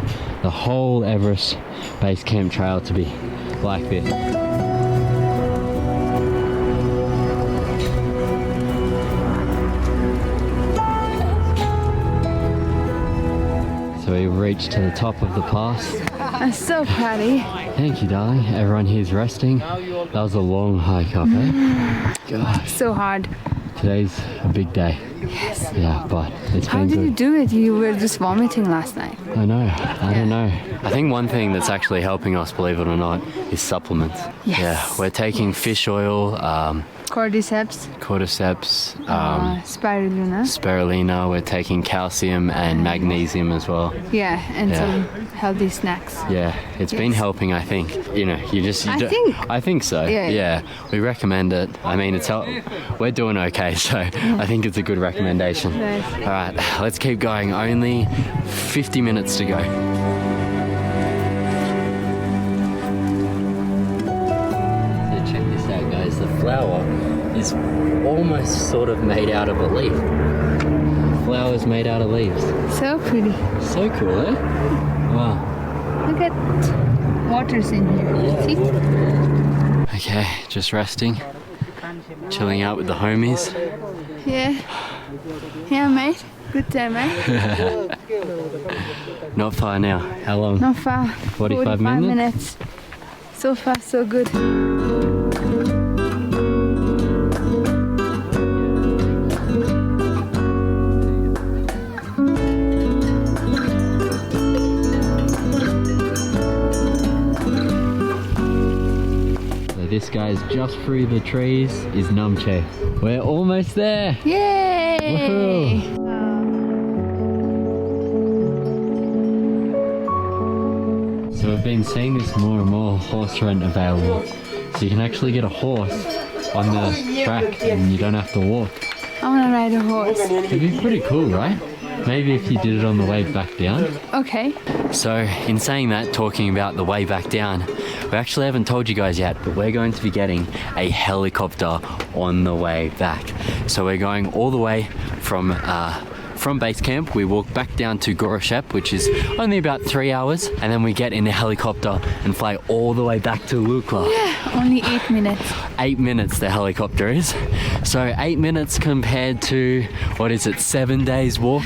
the whole Everest Base Camp trail to be like this. So we reached to the top of the pass. I'm so proud of you. Thank you, darling. Everyone here's resting. That was a long hike up, eh? Gosh, So hard. today's a big day. Yes. Yeah, but it's How been did you good. do it? You were just vomiting last night. I know. I don't know. I think one thing that's actually helping us, believe it or not, is supplements. Yes. Yeah, we're taking fish oil, Cordyceps, cordyceps, spirulina. spirulina. We're taking calcium and magnesium as well. Yeah, and Yeah. some healthy snacks. Yeah, it's been Yes. helping. I think. You know, I think so. Yeah. Yeah, we recommend it. I mean, we're doing okay, so I think it's a good recommendation. Nice. All right, let's keep going. Only 50 minutes to go. Check this is almost sort of made out of a leaf. Flowers made out of leaves. So pretty. So cool, eh? Wow. Look at waters in here. See? Okay, just resting, chilling out with the homies. Yeah. Yeah, mate. Good time, mate. Not far now. How long? Not far. 45 minutes? So far, so good. This guy's just through the trees is Namche. We're almost there. Yay! Woohoo! So we've been seeing this more and more horse rent available. So you can actually get a horse on the track and you don't have to walk. I want to ride a horse. It'd be pretty cool, right? Maybe if you did it on the way back down. Okay. So, in saying that, talking about the way back down, we actually haven't told you guys yet, but we're going to be getting a helicopter on the way back. So we're going all the way from base camp. We walk back down to Goroshep, which is only about 3 hours, and then we get in a helicopter and fly all the way back to Lukla. Yeah, only 8 minutes. 8 minutes the helicopter is. So 8 minutes compared to, what is it, 7 days walk?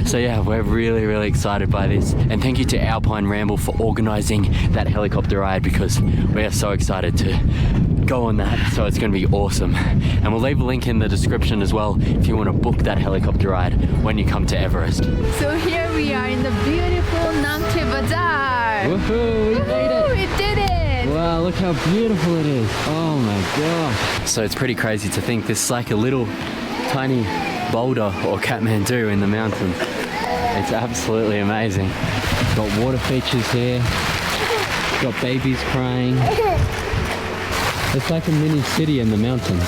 So yeah, we're really, really excited by this. And thank you to Alpine Ramble for organising that helicopter ride, because we are so excited to go on that. So it's going to be awesome. And we'll leave a link in the description as well if you want to book that helicopter ride when you come to Everest. So here we are in the beautiful Namche Bazaar. Woohoo! We made it! We did it! Wow, look how beautiful it is. Oh my gosh. So it's pretty crazy to think this is like a little tiny boulder or Kathmandu in the mountains. It's absolutely amazing. Got water features here. Got babies crying. It's like a mini city in the mountains.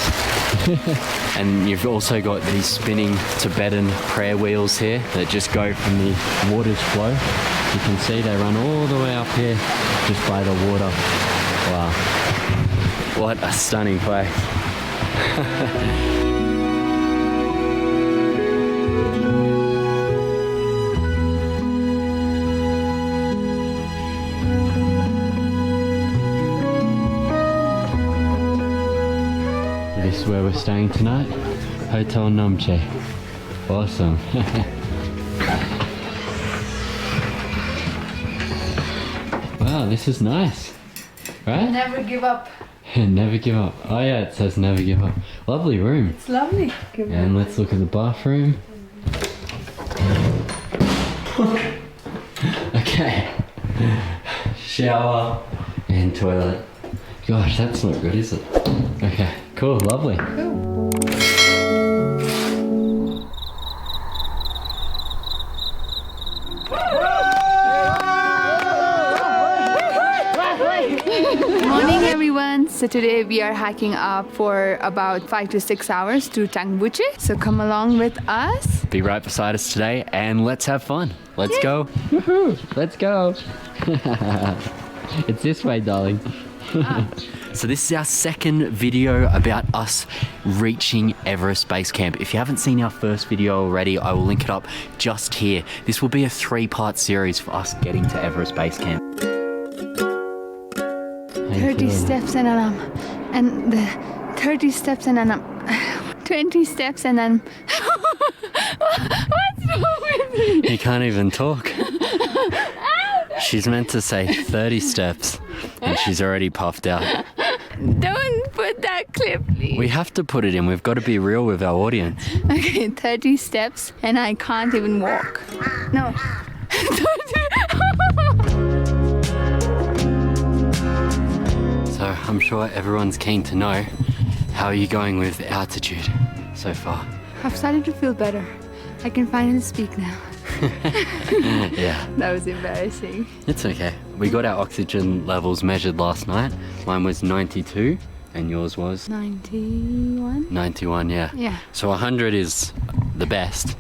And you've also got these spinning Tibetan prayer wheels here that just go from the water's flow. You can see they run all the way up here just by the water. Wow. What a stunning place. This is where we're staying tonight. Hotel Namche. Awesome. Wow, this is nice. Right? Never give up. Never give up. Oh yeah, it says never give up. Lovely room. It's lovely. And let's look at the bathroom. Okay. Shower and toilet. Gosh, that's not good, is it? Okay, cool, lovely. Morning everyone. So today we are hiking up for about 5 to 6 hours to Tangbuche. So come along with us. Be right beside us today and let's have fun. Let's go. Woohoo! Let's go. It's this way, darling. So this is our second video about us reaching Everest Base Camp. If you haven't seen our first video already, I will link it up just here. This will be a 3-part series for us getting to Everest Base Camp. 30 steps and then and the 30 steps and then 20 steps and then what's wrong with me? He can't even talk. She's meant to say 30 steps and she's already puffed out. Don't put that clip, please. We have to put it in. We've got to be real with our audience. Okay, 30 steps and I can't even walk. No. So I'm sure everyone's keen to know, how are you going with altitude so far? I've started to feel better. I can finally speak now. Yeah. That was embarrassing. It's okay. We got our oxygen levels measured last night. Mine was 92 and yours was? 91? 91, yeah. Yeah. So 100 is the best.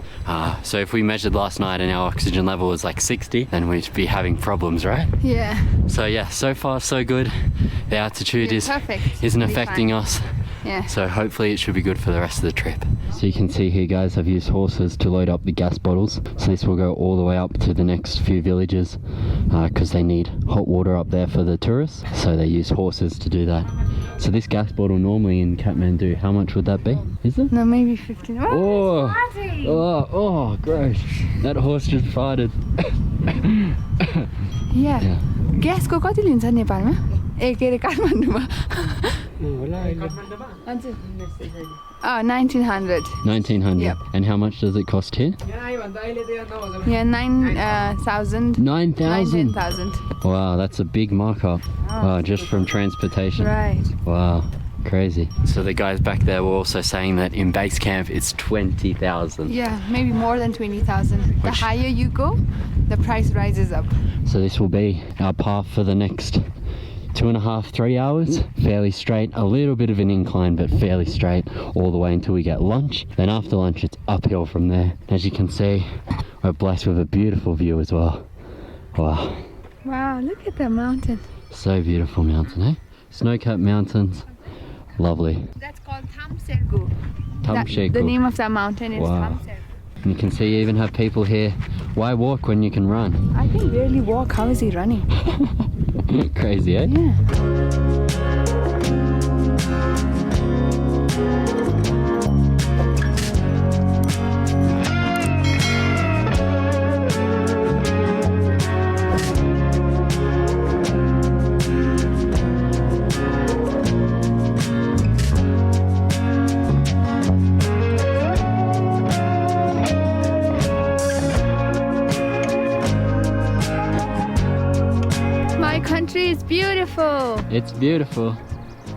So if we measured last night and our oxygen level was like 60, then we'd be having problems, right? Yeah. So yeah, so far so good. The altitude You're perfect. isn't You'll be affecting fine. us. Yeah. So hopefully it should be good for the rest of the trip. So you can see here, guys, I've used horses to load up the gas bottles. So this will go all the way up to the next few villages because they need hot water up there for the tourists. So they use horses to do that. So this gas bottle normally in Kathmandu, how much would that be? Is it? No, maybe 15. Oh, gross. That horse just farted. Yeah. ग्यासको कति लिन्छ नेपालमा ए के अरे काठमाडौँमा होला अहिले हजुर 1900 1900. Yep. And how much does it cost here? यहाँ आयो भने त अहिले त यहाँ 9,000 Yeah, 9,000. 9,000. 10,000. Wow, that's a big markup. Wow, just from transportation. Right. Wow, crazy. So the guys back there were also saying that in base camp it's 20,000. Yeah, maybe more than 20,000. The higher you go, the price rises up. So this will be our path for the next 2.5, 3 hours. Fairly straight, a little bit of an incline, but fairly straight all the way until we get lunch. Then after lunch, it's uphill from there. As you can see, we're blessed with a beautiful view as well. Wow, Wow, look at the mountain. so beautiful mountain, eh? Snow-capped mountains, lovely. That's called Thamsergu. Thamsergu. The name of that mountain is Wow. Thamsergu. You can see you even have people here. Why walk when you can run? I can barely walk. How is he running? Crazy, eh? Yeah. My country is beautiful. It's beautiful.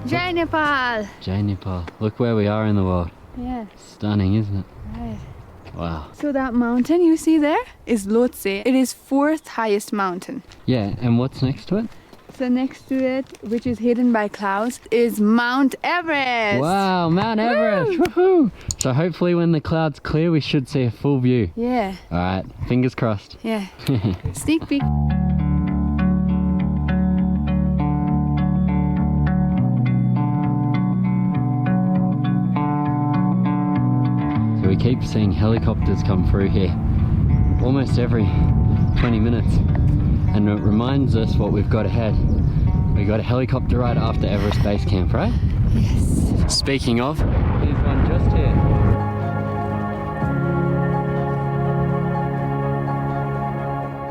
Jai Nepal. Jai Nepal. Look where we are in the world. Yeah, Stunning, isn't it? right. Wow. So that mountain you see there is Lhotse. It is 4th highest mountain. Yeah, and what's next to it? So next to it, which is hidden by clouds, is Mount Everest. Wow, Mount Everest. Woohoo! So hopefully when the clouds clear, we should see a full view. Yeah, All right, fingers crossed. yeah. Sneak peek. So we keep seeing helicopters come through here almost every 20 minutes. And it reminds us what we've got ahead. We got a helicopter ride after Everest Base Camp, right? Yes. Speaking of, Here's one just here.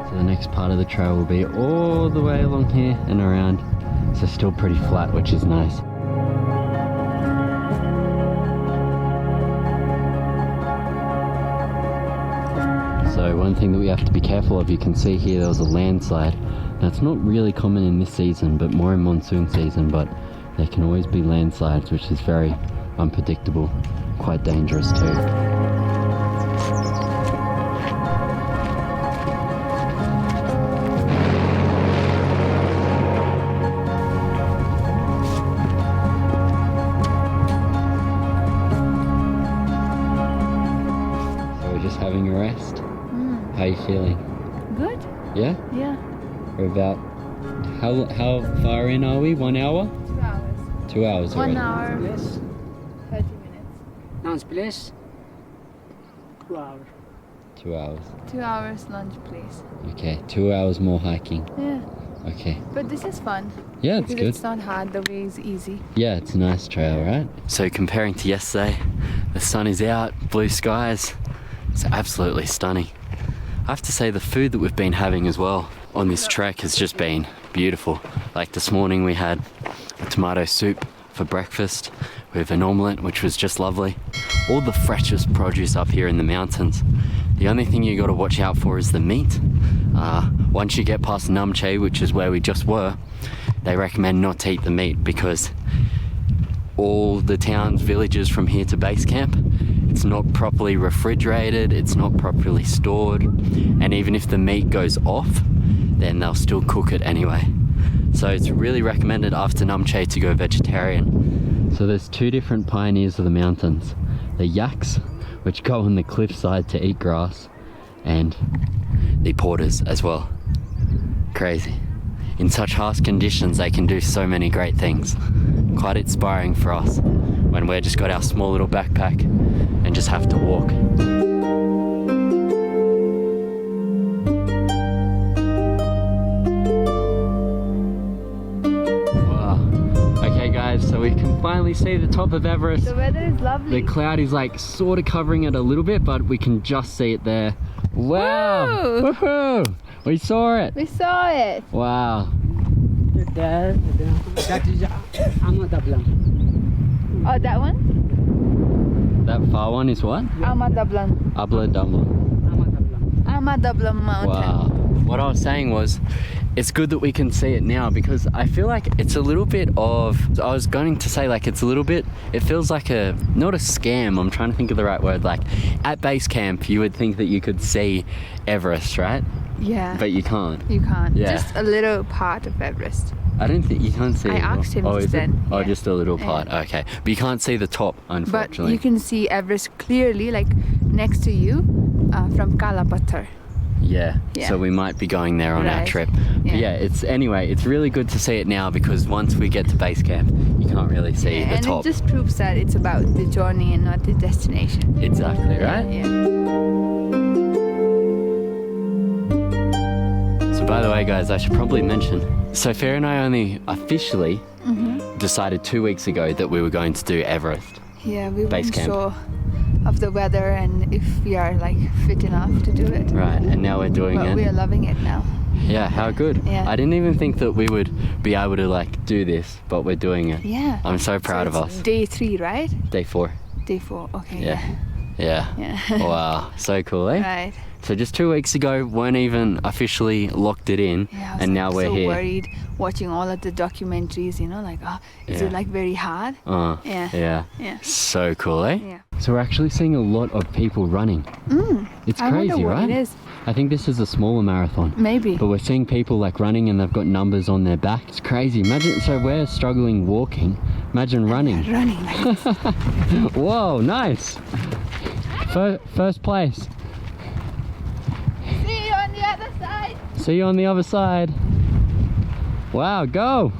So the next part of the trail will be all the way along here and around. So still pretty flat, which is nice. So one thing that we have to be careful of, you can see here there was a landslide. Now it's not really common in this season, but more in monsoon season, but there can always be landslides, which is very unpredictable, quite dangerous too. So we're just having a rest. How are you feeling? Good? Yeah? Yeah. We're about, how far in are we? 1 hour? 2 hours. 2 hours 1 already. hour, place 30 minutes. lunch place 2 hours 2 hours. 2 hours lunch place. Okay, 2 hours more hiking. Yeah. Okay. But this is fun. Yeah, it's Because good. it's not hard, the way is easy. Yeah, it's a nice trail, right? so comparing to yesterday, the sun is out, blue skies. It's absolutely stunning. I have to say the food that we've been having as well on this trek has just been beautiful. Like this morning we had a tomato soup for breakfast with an omelette, which was just lovely. All the freshest produce up here in the mountains. The only thing you got to watch out for is the meat. Once you get past Namche, which is where we just were, they recommend not to eat the meat because all the towns, villages from here to base camp, it's not properly refrigerated, it's not properly stored, and even if the meat goes off, then they'll still cook it anyway. So it's really recommended after Namche to go vegetarian. So there's two different pioneers of the mountains. The yaks, which go on the cliffside to eat grass, and The porters as well. Crazy. In such harsh conditions, they can do so many great things. Quite inspiring for us. when we've just got our small little backpack and just have to walk. Okay guys, so we can finally see the top of Everest. The weather is lovely. The cloud is like sort of covering it a little bit, but we can just see it there. Wow! Woo! Woohoo! We saw it! We saw it. Wow. That is Amadablan. Oh, that one? That far one is what? Amadablan. Abla Dumla. Amadablan Mountain. Wow. What I was saying was, it's good that we can see it now because I feel like it's a little bit of, I was going to say like it's a little bit, it feels like a, not a scam, I'm trying to think of the right word, like at base camp you would think that you could see Everest, right? Yeah. But you can't. You can't. Yeah. Just a little part of Everest. I don't think you can't see I it all. asked him Oh, just is it? then. Oh, Yeah. just a little Yeah. part. Okay. But you can't see the top, But unfortunately. you can see Everest clearly, like next to you, from Kalapathar. Yeah. Yeah. So we might be going there on our Right. trip. But yeah, it's anyway, it's really good to see it now because once we get to base camp, you can't really see Yeah, the and top. it just proves that it's about the journey and not the destination. Exactly, right? Yeah. So by the way, guys, I should probably mention, Sophia and I only officially decided 2 weeks ago that we were going to do Everest. Yeah, we Base weren't camp. sure of the weather and if we are like fit enough to do it. Right, and now we're doing But it. we are loving it now. Yeah, how good. Yeah. I didn't even think that we would be able to like do this, but we're doing it. Yeah. I'm so proud of it's us. Day 3, right? Day 4. Day 4. Okay. Yeah. Yeah. Yeah. Wow, so cool, eh? Right. So just 2 weeks ago, weren't even officially locked it in, Yeah, I was and now like, we're so here. worried watching all of the documentaries, you know, like, oh, is Yeah. it like very hard? Yeah. Yeah. Yeah. So cool, eh? Yeah. So we're actually seeing a lot of people running. It's I crazy, wonder what right? it is. I think this is a smaller marathon. Maybe. But we're seeing people like running and they've got numbers on their back. It's crazy. Imagine, so we're struggling walking. Imagine running. Running like this. Whoa, nice. First place. See you on the other side. See you on the other side. Wow, go.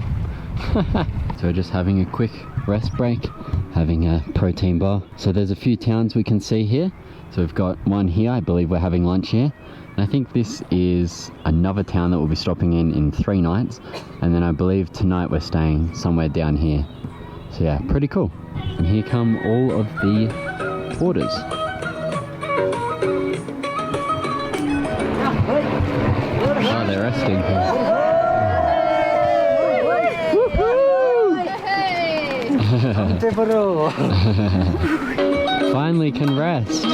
So we're just having a quick rest break, having a protein bar. So there's a few towns we can see here. So we've got one here, I believe we're having lunch here. And I think this is another town that we'll be stopping in 3 nights. And then I believe tonight we're staying somewhere down here. So yeah, pretty cool. And here come all of the porters. Oh, they're resting here. Finally can rest.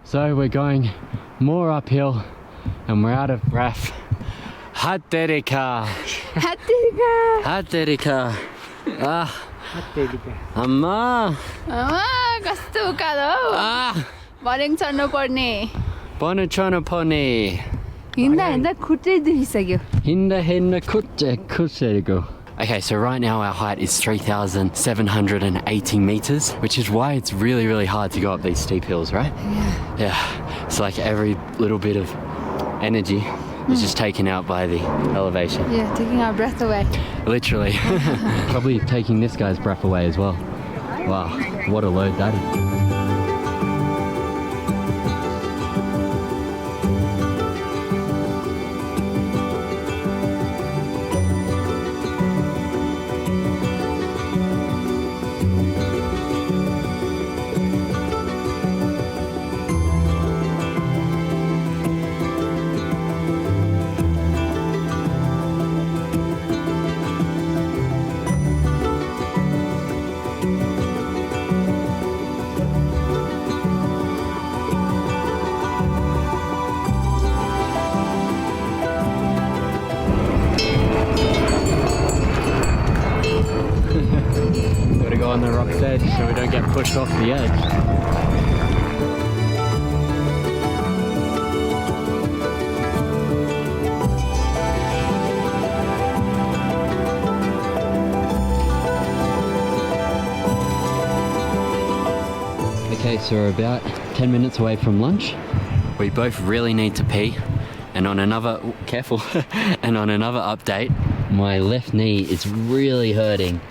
So we're going more uphill and we're out of breath. Hatterika! Hatterika! Hatterika! Ah! Amma! कस्तो उकालो हौ Ah! भर्याङ चढ्नु पर्ने Bonachana pony! हिँड्दा हिँड्दा खुट्टै दुखिसक्यो Hinda kutserigo. Okay, so right now our height is 3,780 meters, which is why it's really, really hard to go up these steep hills, right? Yeah. It's like every little bit of energy is just taken out by the elevation. Yeah, taking our breath away. Literally. Probably taking this guy's breath away as well. Wow, what a load that is. on the rock's edge so we don't get pushed off the edge. Okay, so we're about 10 minutes away from lunch. We both really need to pee, and on another careful and on another update, My left knee is really hurting.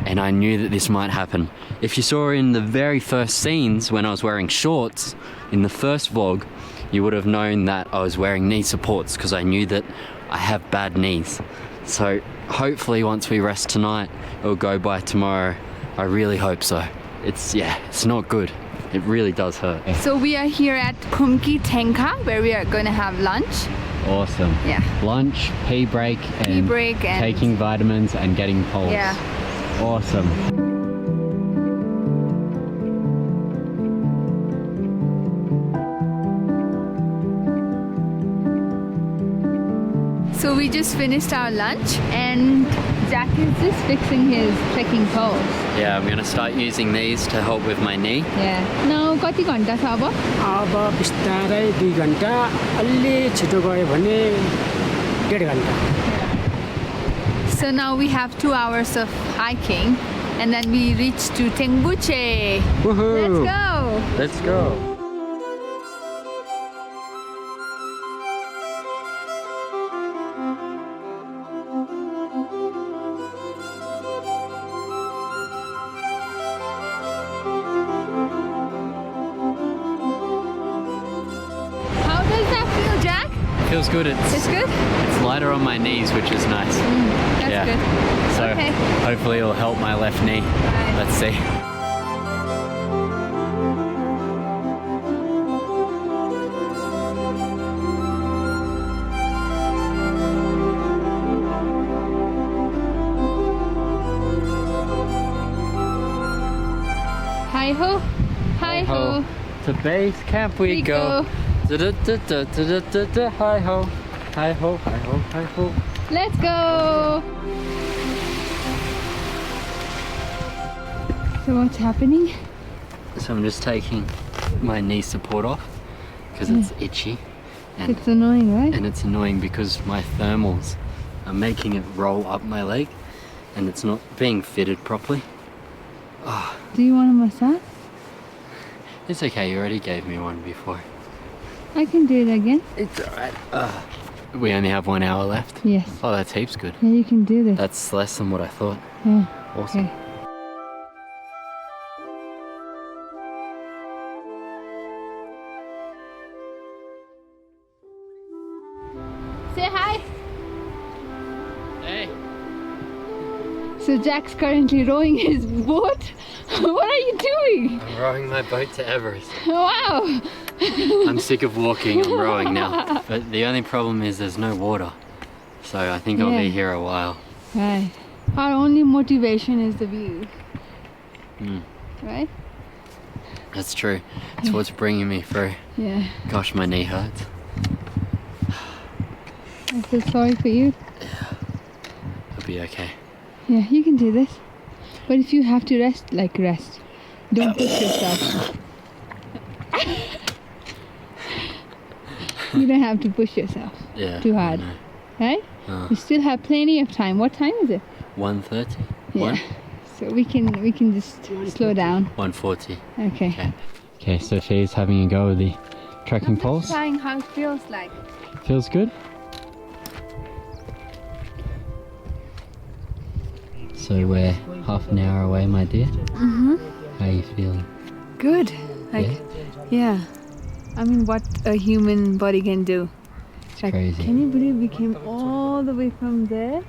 and I knew that this might happen. If you saw in the very first scenes when I was wearing shorts in the first vlog, you would have known that I was wearing knee supports because I knew that I have bad knees. So hopefully once we rest tonight, it'll go by tomorrow. I really hope so. It's not good. It really does hurt. So we are here at Khumki Tengka where we are going to have lunch. Awesome. Yeah. Lunch, pee break, and taking vitamins and getting poles. Yeah. Awesome. So we just finished our lunch and Jack is just fixing his trekking poles. Yeah, I'm gonna start using these to help with my knee. Yeah. Now कति घण्टा छ अब? अब बिस्तारै 2 घण्टा अलि छिटो गयो भने 1.5 घण्टा. So now we have 2 hours of hiking and then we reach to Tengbuche. Woohoo! Let's go! Let's go. How does that feel, Jack? Feels good. It's good? It's lighter on my knees, which is nice. That's Yeah. good. So Okay. hopefully it'll help my left knee. Right. Let's see. Hi ho. Hi ho. To base camp we go. Da-da-da-da-da-da-da. Hi ho. Hi ho. Hi ho. Hi ho. Let's go. So what's happening? So I'm just taking my knee support off because it's itchy and It's annoying, right? and it's annoying because my thermals are making it roll up my leg and it's not being fitted properly. Do you want a massage? It's okay, you already gave me one before. I can do it again. It's alright. We only have 1 hour left. Yes. Oh, that's heaps good. Yeah, you can do this. That's less than what I thought. Yeah. Awesome. Okay. Say hi. Hey. So Jack's currently rowing his boat. What are you doing? I'm rowing my boat to Everest. Wow. I'm sick of walking, I'm rowing now. But the only problem is there's no water. So I think I'll be Yeah. here a while. Right. Our only motivation is the view. Right? That's true. It's what's bringing me through. Yeah. Gosh, my knee hurts. I feel sorry for you. It'll be okay. Yeah, you can do this. But if you have to rest, like rest. Don't push yourself. You don't have to push yourself Yeah. too hard. I know. Right? You still have plenty of time. What time is it? 1:30? Yeah. So we can just slow down. 1:40. Okay. Okay. Okay, Sophia's having a go with the trekking poles. Trying how it feels like. Feels good? So we're half an hour away, my dear. Mm-hmm. How are you feeling? Good. Like, yeah. I mean, what a human body can do. Like, crazy. Can you believe we came all the way from there?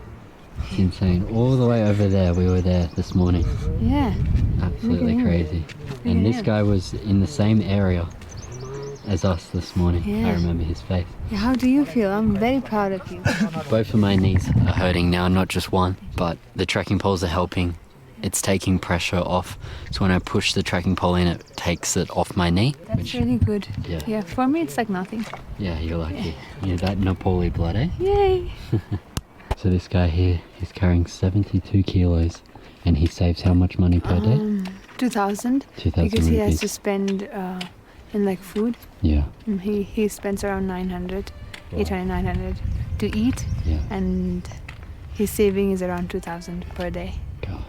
It's insane. All the way over there, we were there this morning. Yeah. Absolutely him. crazy. And at this him. guy was in the same area as us this morning. Yeah. I remember his face. Yeah, how do you feel? I'm very proud of you. Both of my knees are hurting now, not just one. But the trekking poles are helping. It's taking pressure off. So when I push the trekking pole in, it takes it off my knee. That's really good. Yeah. Yeah, for me it's like nothing. Yeah, you're lucky. You're that Nepali blood, eh? Yay! So this guy here, he's carrying 72 kilos And he saves how much money per day? 2,000. 2,000 Because he has rupees. to spend in like food. Yeah. He spends around 900, 800, 900 to eat. Yeah. And his saving is around 2,000 per day. Gosh.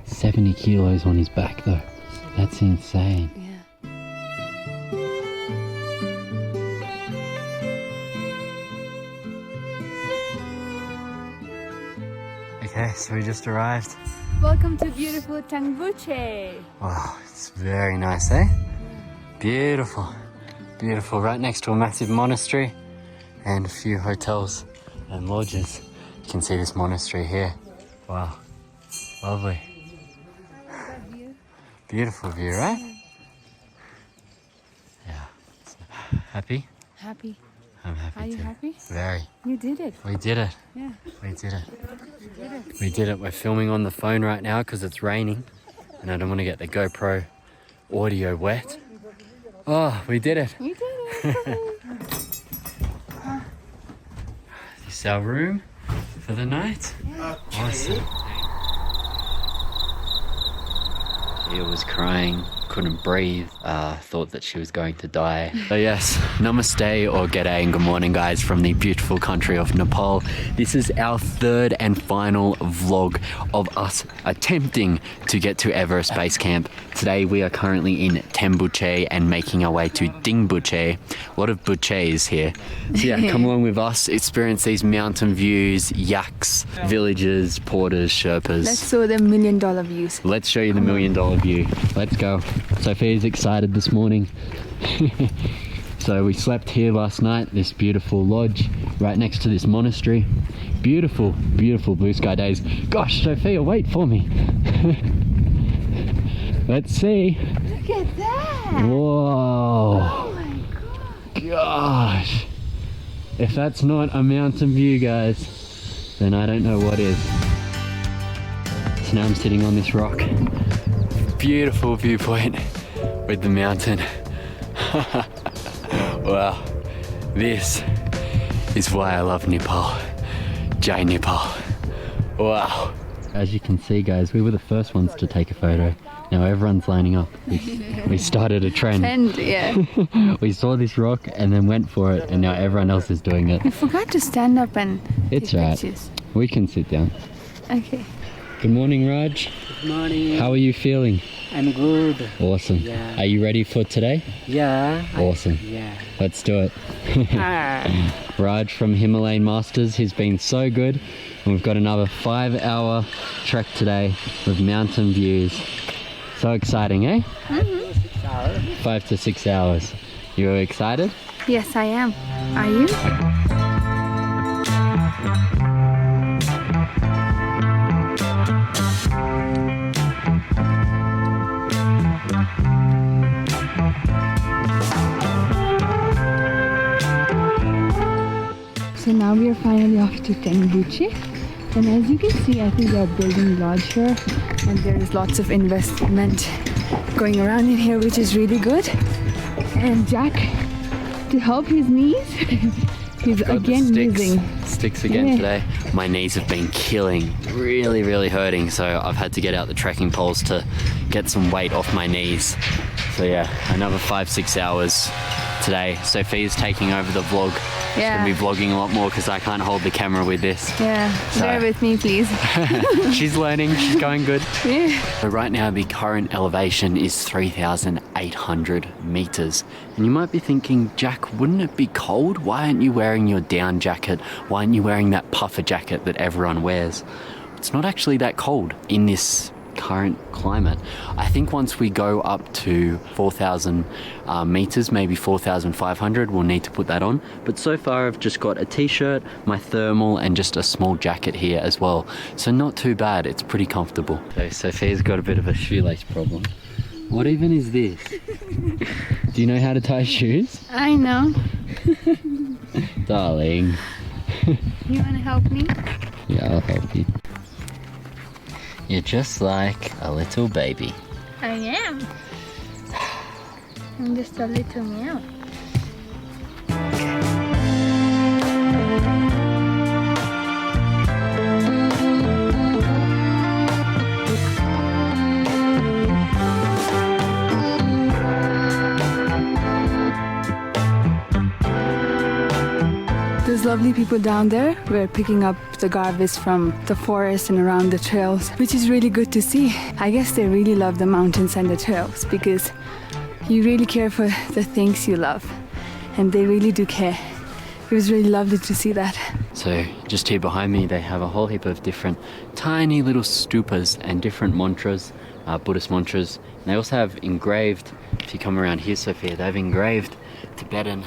70 kilos on his back though. That's insane. Yeah. Okay, so we just arrived. Welcome to beautiful Tangbuche. Wow, it's very nice, eh? Beautiful. Beautiful. Right next to a massive monastery and a few hotels and lodges. You can see this monastery here. Wow. Lovely. Beautiful view, right? Yeah. Happy? Happy. I'm happy Are you too. happy? Very. You did it. We did it. Yeah. We did it. We did it. We're filming on the phone right now because it's raining and I don't want to get the GoPro audio wet. Oh, we did it. You did it. This is our room for the night. Awesome. She was crying, couldn't breathe, thought that she was going to die. So yes, namaste or g'day and good morning guys from the beautiful country of Nepal. This is our third and final vlog of us attempting to get to Everest Base Camp. Today we are currently in Tembuche and making our way to Dingbuche. A lot of buches here. So yeah, come along with us, experience these mountain views, yaks, villages, porters, Sherpas. Let's show them $1 million views. Let's show you the $1 million view. Let's go. Sophia's excited this morning. So we slept here last night, this beautiful lodge right next to this monastery. Beautiful, beautiful blue sky days. Gosh, Sophia, wait for me. Let's see. Look at that. Whoa. Oh my God. Gosh. If that's not a mountain view, guys, then I don't know what is. So now I'm sitting on this rock. Beautiful viewpoint with the mountain. Wow, this is why I love Nepal. Jai Nepal. Wow. As you can see guys, we were the first ones to take a photo. Now everyone's lining up. We started a trend. And yeah. We saw this rock and then went for it and now everyone else is doing it. We forgot to stand up and It's take right. pictures. We can sit down. Okay. Good morning, Raj. Good morning. How are you feeling? I'm good. Awesome. Yeah. Are you ready for today? Yeah. Awesome. Yeah. Let's do it. Ah. Raj from Himalayan Masters, he's been so good. And we've got another 5-hour trek today with mountain views. So exciting, eh? 5 to 6 hours. You excited? Yes, I am. Are you? So now we are finally off to Tangbuche, and as you can see, I think they are building lodge here, and there is lots of investment going around in here, which is really good. And Jack, to help his knees, he's Got the again sticks. using. Sticks again Yeah. today. My knees have been killing, really hurting, so I've had to get out the trekking poles to get some weight off my knees. So yeah, another 5-6 hours today. Sophia's taking over the vlog. She's Yeah. gonna be vlogging a lot more because I can't hold the camera with this. Yeah, bear with me, please. She's learning, she's going good. Yeah. So right now the current elevation is 3,800 meters. And you might be thinking, Jack, wouldn't it be cold? Why aren't you wearing your down jacket? Why aren't you wearing that puffer jacket that everyone wears? It's not actually that cold in this current climate. I think once we go up to 4,000 meters, maybe 4,500, we'll need to put that on. But so far I've just got a t-shirt, my thermal, and just a small jacket here as well. So not too bad, it's pretty comfortable. So Sophia's got a bit of a shoelace problem. What even is this? Do you know how to tie shoes? I know. Darling. You want to help me? Yeah, I'll help you. You're just like a little baby. I am. I'm just a little meow. lovely people down there were picking up the garbage from the forest and around the trails, which is really good to see. I guess they really love the mountains and the trails because you really care for the things you love, and they really do care. It was really lovely to see that. So just here behind me, they have a whole heap of different tiny little stupas and different mantras, Buddhist mantras. And they also have engraved, if you come around here, Sophia, they have engraved Tibetan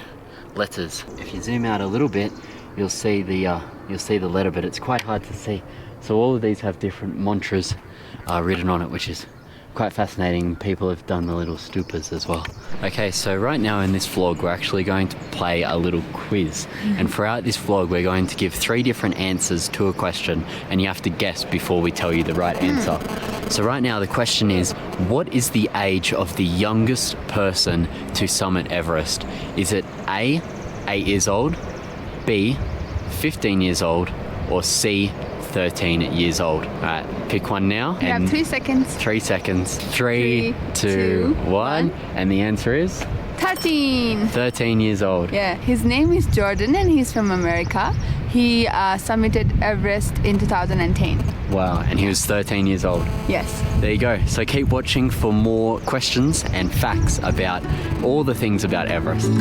letters. If you zoom out a little bit, you'll see the letter, but it's quite hard to see. So all of these have different mantras written on it, which is quite fascinating. People have done the little stupas as well. Okay, so right now in this vlog, we're actually going to play a little quiz. And throughout this vlog, we're going to give 3 different answers to a question, and you have to guess before we tell you the right answer. So right now the question is, what is the age of the youngest person to summit Everest? Is it A, 8 years old, B, 15 years old, or C, 13 years old? All right, pick one now. You have 3 seconds. 3 seconds. 3, 2, 1. And the answer is? 13. 13 years old. Yeah, his name is Jordan and he's from America. He summited Everest in 2010. Wow, and he was 13 years old. Yes. There you go. So keep watching for more questions and facts about all the things about Everest.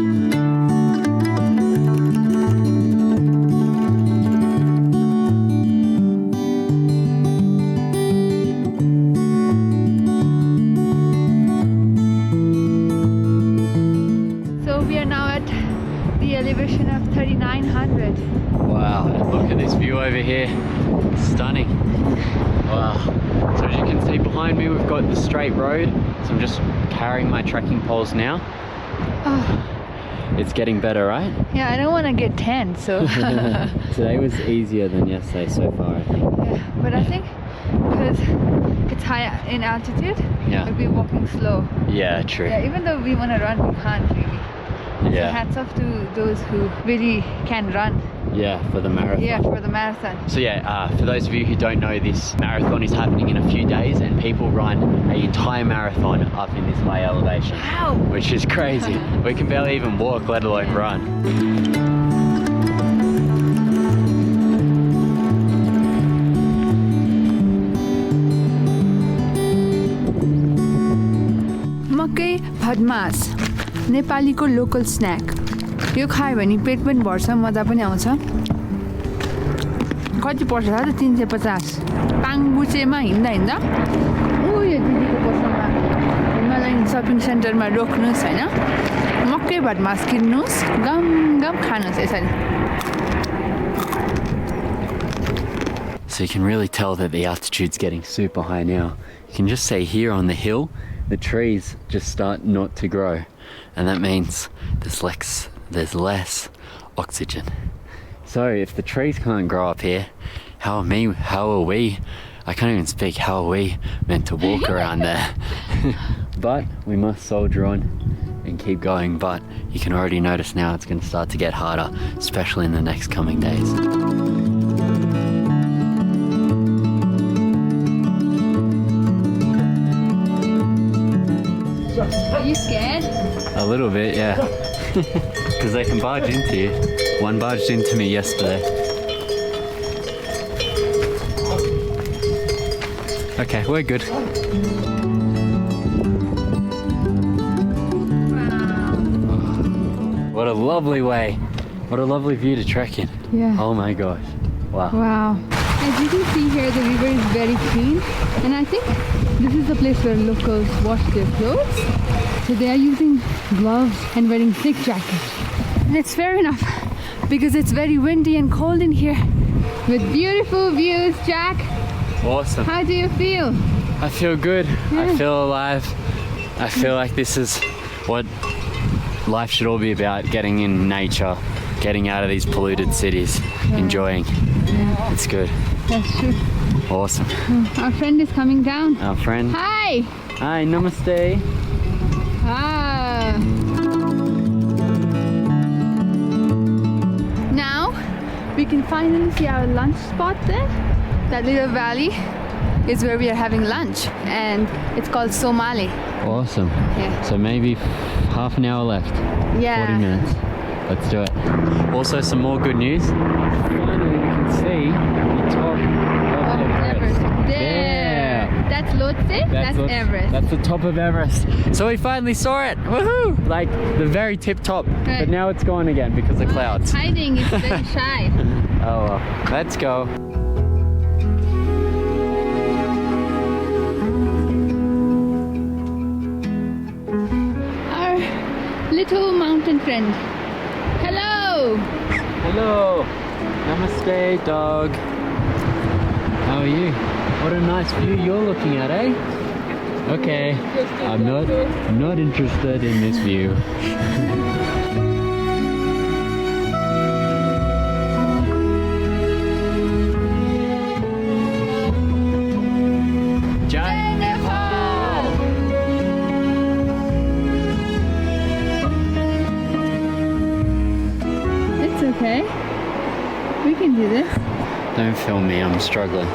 Elevation of 3,900. Wow, and look at this view over here. Stunning. Wow. So as you can see behind me, we've got the straight road. So I'm just carrying my trekking poles now. Oh. It's getting better, right? Yeah, I don't want to get tan, so. Today was easier than yesterday so far, I think. Yeah, but I think because it's high in altitude, yeah, we'll be walking slow. Yeah, true. Yeah, even though we want to run, we can't really. Yeah. So hats off to those who really can run. Yeah, for the marathon. Yeah, for the marathon. So yeah, for those of you who don't know, this marathon is happening in a few days, and people run an entire marathon up in this high elevation. Wow! Which is crazy. We can barely even walk, let alone run. मकै भदमास नेपालीको local snack यो खायो भने पेट पनि भर्छ मजा पनि आउँछ कति पर्छ त 350 पाङबुचेमा हिँड्दा हिँड्दा यो दिदीको पसलमा हिमालयन सपिङ सेन्टरमा रोक्नुहोस् हैन मकै भदमास किन्नुहोस् गम गम खानुहोस् यसरी. So you can really tell that the altitude's getting super high now. You can just see here on the hill, the trees just start not to grow. And that means there's less oxygen. So if the trees can't grow up here, how are we, I can't even speak, how are we meant to walk around there? But we must soldier on and keep going. But you can already notice now it's going to start to get harder, especially in the next coming days. Are you scared? A little bit, yeah. Because they can barge into you. One barged into me yesterday. Okay, we're good. What a lovely way. What a lovely view to trek in. Yeah. Oh my gosh. Wow. Wow. As you can see here, the river is very clean. And I think this is the place where locals wash their clothes. So they are using gloves and wearing thick jackets. And it's fair enough because it's very windy and cold in here with beautiful views. Jack, Awesome. how do you feel? I feel good. Yeah. I feel alive. I feel like this is what life should all be about, getting in nature, getting out of these polluted cities, enjoying. Yeah. It's good. That's true. Awesome. Our friend is coming down. Our friend. Hi! Hi, namaste. Ah. Now we can finally see our lunch spot there. That little valley is where we are having lunch, and it's called Somali. Awesome. Yeah. So maybe half an hour left. Yeah. 40 minutes. Let's do it. Also, some more good news. Finally, we can see the top of Everest. There. That's Lhotse. That's Everest. That's the top of Everest. So we finally saw it. Woohoo! Like the very tip top. Right. But now it's gone again because of clouds. It's hiding. It's very shy. Oh well. Let's go. Our little mountain friend. Hello. Hello. Namaste, dog. How are you? What a nice view you're looking at, eh? Okay. I'm not interested in this view. Jai Nepal! It's okay. We can do this. Don't film me, I'm struggling.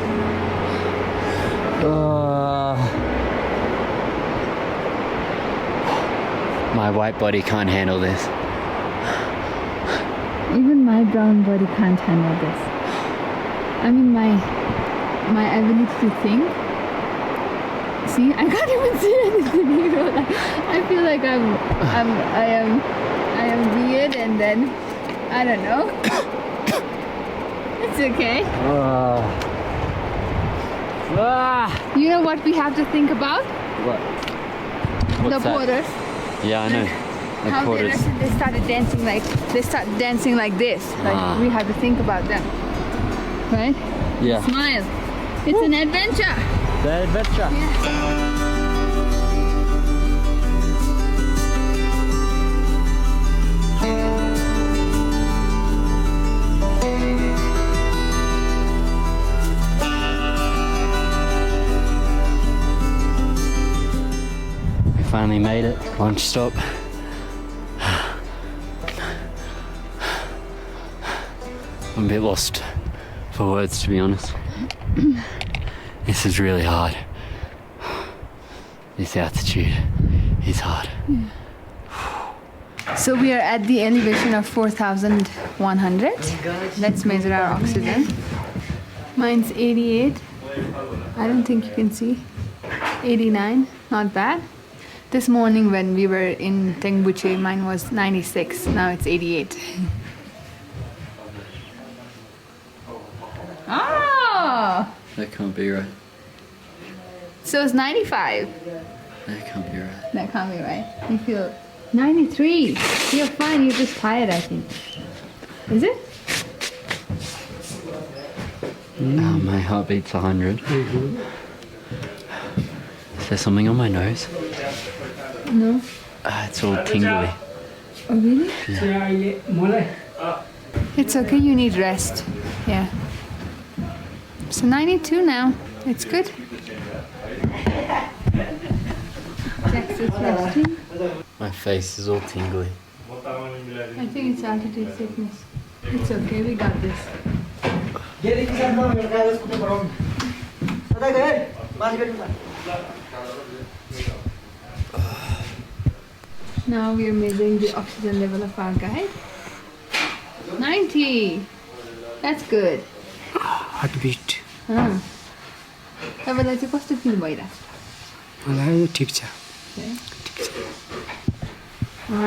My white body can't handle this. Even my brown body can't handle this. I mean, my ability to think. See, I can't even see anything. You know, like, I feel like I am weird, and then I don't know. It's okay. You know what we have to think about? What? The What's that? porters. Yeah, I know. The How porters. they started dancing like this. Like we have to think about them, right? Yeah. Smile. It's an adventure. The adventure. We finally made it. Lunch stop. I'm a bit lost for words, to be honest. This is really hard. This altitude is hard. So we are at the elevation of 4,100. Let's measure our oxygen. Mine's 88. I don't think you can see. 89. Not bad. This morning when we were in Tengbuche, mine was 96. Now it's 88. Oh! That can't be right. So it's 95. That can't be right. That can't be right. You feel 93. You're fine. You're just tired, I think. Is it? My heart beats 100. Is there something on my nose? No. It's all tingly. Oh, really? It's okay. You need rest. Yeah. So 92 now. It's good. Jax is resting. My face is all tingly. I think it's altitude sickness. It's okay. We got this. Now we are measuring the oxygen level of our guide. 90. That's good. Heartbeat तपाईँलाई चाहिँ कस्तो fill भइरहेको मलाई ठिक छ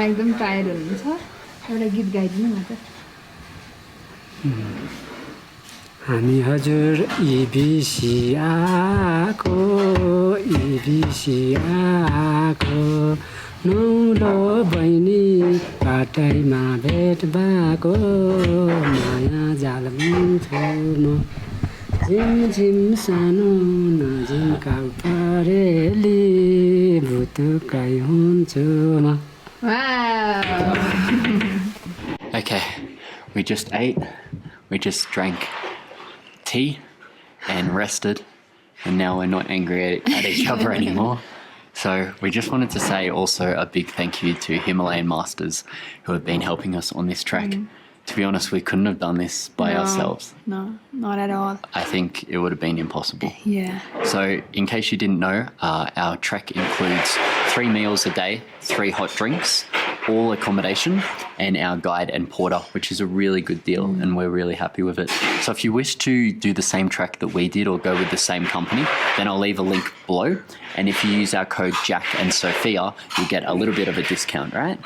एकदम tired हुनुहुन्छ एउटा गीत गाइदिनु न त हामी हजुर इबिसी आको नौलो बहिनी बाटैमा भेट भएको माया जाल बुन्छु म झिमझिम सानो नजिमका परेली भुतुकै हुन्छु म Okay, we just ate, we just drank tea and rested, and now we're not angry at each other anymore. So we just wanted to say also a big thank you to Himalayan Masters who have been helping us on this trek. To be honest, we couldn't have done this by ourselves. No, not at all. I think it would have been impossible. Yeah. So in case you didn't know, our trek includes 3 meals a day, 3 hot drinks, all accommodation and our guide and porter, which is a really good deal, and we're really happy with it. So if you wish to do the same trek that we did or go with the same company, then I'll leave a link below. And if you use our code Jack and Sophia, you get a little bit of a discount, right?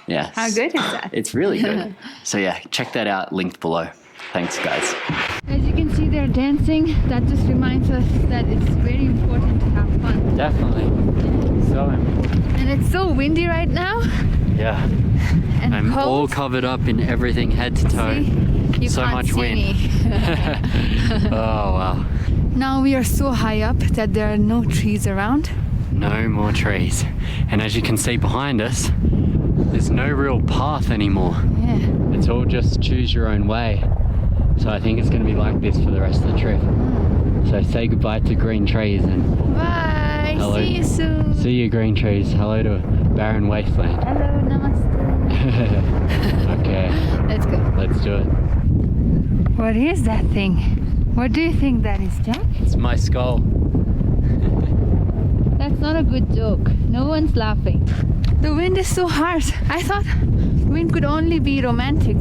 Yeah. How good is that? It's really good. So yeah, check that out, linked below. Thanks, guys. As you can see, they're dancing. That just reminds us that it's very important to have fun. Definitely. So important. And it's so windy right now. Yeah. And I'm cold. all covered up in everything head to toe. See? You So can't much see wind. me. Oh wow. Now we are so high up that there are no trees around. No more trees. And as you can see behind us, there's no real path anymore. Yeah. It's all just choose your own way. So I think it's going to be like this for the rest of the trip. So say goodbye to green trees and Bye. Hello. See you soon. see you green trees. Hello to barren wasteland. Hello. Namaste. Okay, Let's go. let's do it. What is that thing? What do you think that is, Jack? It's my skull. That's not a good joke. No one's laughing. The wind is so harsh. I thought wind could only be romantic.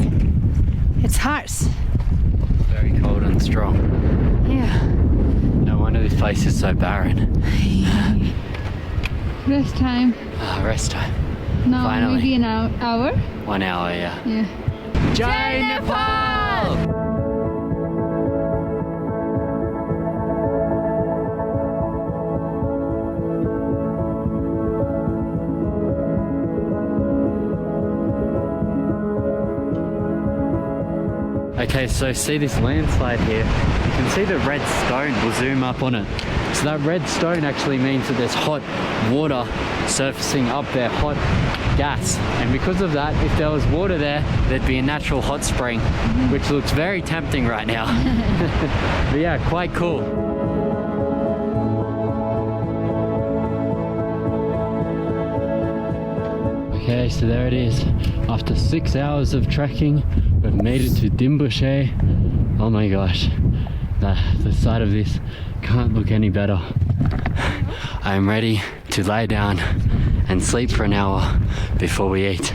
It's harsh. Very cold and strong. Yeah. No wonder this place is so barren. Rest time. Rest time. Now Finally. maybe an hour. 1 hour, yeah. Yeah. Jai Nepal! Okay, so see this landslide here? You can see the red stone. We'll zoom up on it. So that red stone actually means that there's hot water surfacing up there, hot gas. And because of that, if there was water there, there'd be a natural hot spring, which looks very tempting right now. But yeah, quite cool. Okay, so there it is. After 6 hours of trekking, we've made it to Dimbushe. Oh my gosh, the side of this can't look any better. I'm ready to lie down and sleep for an hour before we eat.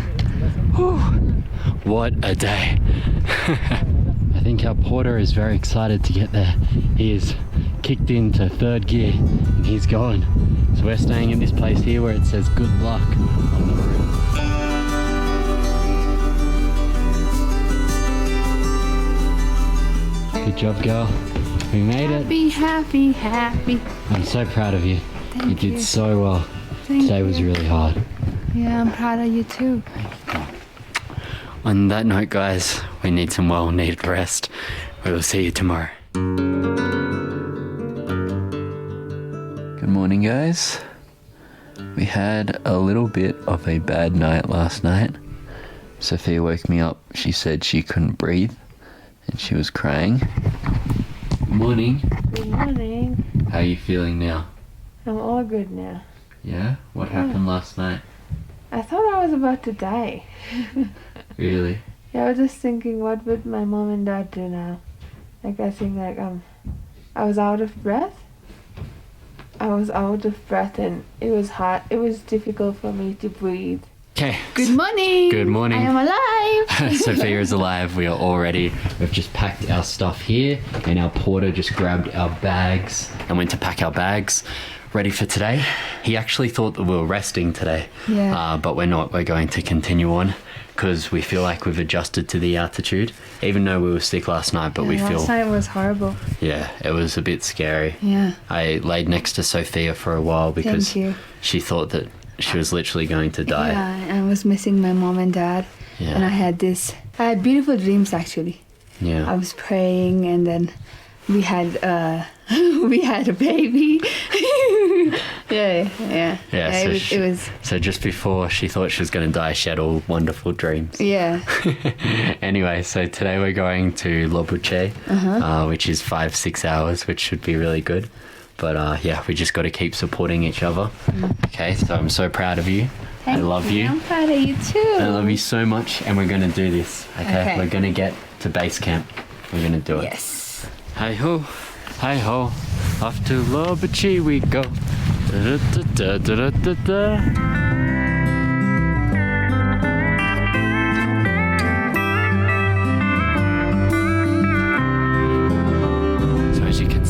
Whew, what a day. I think our porter is very excited to get there. He is kicked into third gear and he's going. So we're staying in this place here where it says good luck on the roof. Good job, girl. We made it. Happy, happy, happy. I'm so proud of you. You did you. so well. Thank Today was really hard. Yeah, I'm proud of you too. On that note, guys, we need some well-needed rest. We will see you tomorrow. Good morning, guys. We had a little bit of a bad night last night. Sophia woke me up. She said she couldn't breathe and she was crying. Good morning. Good morning. How are you feeling now? I'm all good now. Yeah? What happened last night? I thought I was about to die. Really? Yeah, I was just thinking, what would my mom and dad do now? Like, I think, like, I was out of breath. And it was hard. It was difficult for me to breathe. Okay. Good morning. Good morning. I am alive. Sophia is alive. We are all ready. We've just packed our stuff here, and our porter just grabbed our bags and went to pack our bags. Ready for today. He actually thought that we were resting today, but we're not. We're going to continue on because we feel like we've adjusted to the altitude, even though we were sick last night, but we feel... Last night was horrible. Yeah, it was a bit scary. Yeah. I laid next to Sophia for a while because Thank you. she thought that she was literally going to die. Yeah, I was missing my mom and dad. Yeah. And I had beautiful dreams, actually. Yeah. I was praying, and then we had a baby. yeah. It was. So just before she thought she was going to die, she had all wonderful dreams. Yeah. Anyway, so today we're going to Lobuche, which is 5-6 hours, which should be really good. But yeah, we just got to keep supporting each other. Okay, so I'm so proud of you. I love you. I'm proud of you too. I love you so much, and we're going to do this. Okay? We're going to get to base camp. We're going to do it. Yes. Hi ho, off to Lobuche we go. Da, da, da, da, da, da, da.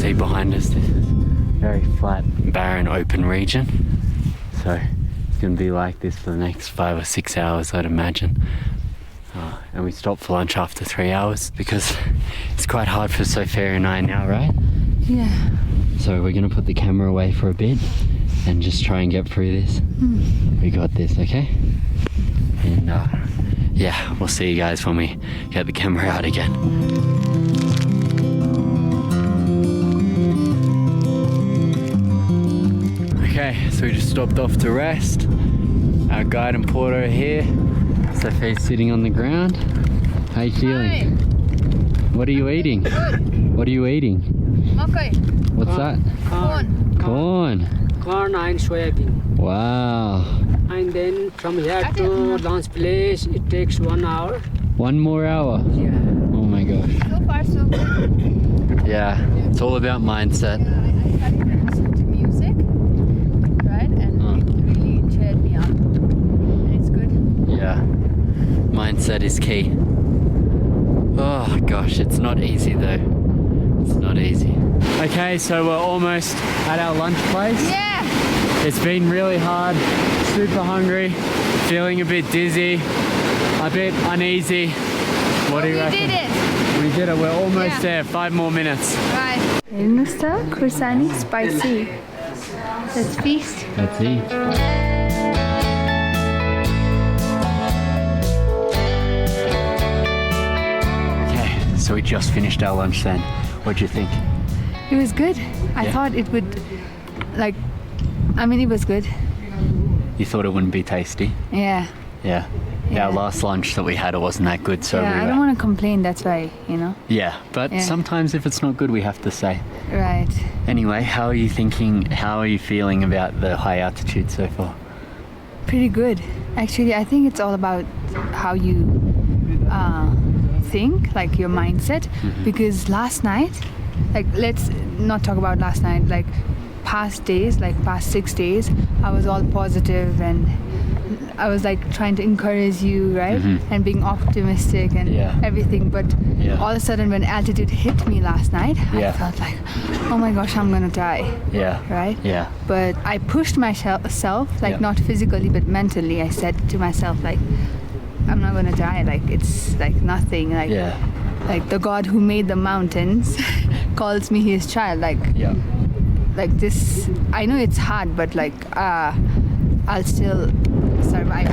see behind us this very flat, barren, open region. So it's going to be like this for the next 5 or 6 hours, I'd imagine. And we stopped for lunch after 3 hours because it's quite hard for Sophia and I now, right? Yeah. So we're going to put the camera away for a bit and just try and get through this. We got this, okay? And yeah, we'll see you guys when we get the camera out again. Okay, so we just stopped off to rest. Our guide and porter are here. Sophia's sitting on the ground. How you feeling? What are you eating? What are you eating? Okay. What's that? Corn. Corn and soybean. Wow. And then from here to lunch place, it takes 1 hour. 1 more hour. Yeah. Oh my gosh. So far, so good. Yeah, it's all about mindset. I started to listen to music, right? And it really cheered me up. And it's good. Yeah, mindset is key. Oh gosh, it's not easy though. It's not easy. Okay, so we're almost at our lunch place. Yeah. It's been really hard, super hungry, feeling a bit dizzy, a bit uneasy. What do you reckon? We did it. We did it, we're almost there, 5 more minutes. Right. Nusta Kursani spicy. Let's feast. Let's eat. Okay, so we just finished our lunch then. What'd you think? It was good. I Yeah. thought it would, like, I mean, it was good. You thought it wouldn't be tasty? Yeah. Yeah. Yeah. Our last lunch that we had, it wasn't that good, so Yeah, we I were... don't want to complain, that's why, you know. Yeah, but Yeah. sometimes if it's not good, we have to say. Right. Anyway, how are you thinking, how are you feeling about the high altitude so far? Pretty good. Actually, I think it's all about how you think, like your mindset. Because last night, like, let's not talk about last night, like past days, like past 6 days, I was all positive and I was like trying to encourage you, right? And being optimistic and Yeah. everything. But Yeah. all of a sudden, when altitude hit me last night, Yeah. I felt like, oh my gosh, I'm gonna die, Yeah. right? Yeah. But I pushed myself, like Yeah. not physically but mentally. I said to myself, like, I'm not gonna die. Like, it's like nothing. Like, Yeah. like the God who made the mountains calls me his child. Like, Yeah. like this. I know it's hard, but like, I'll still survive.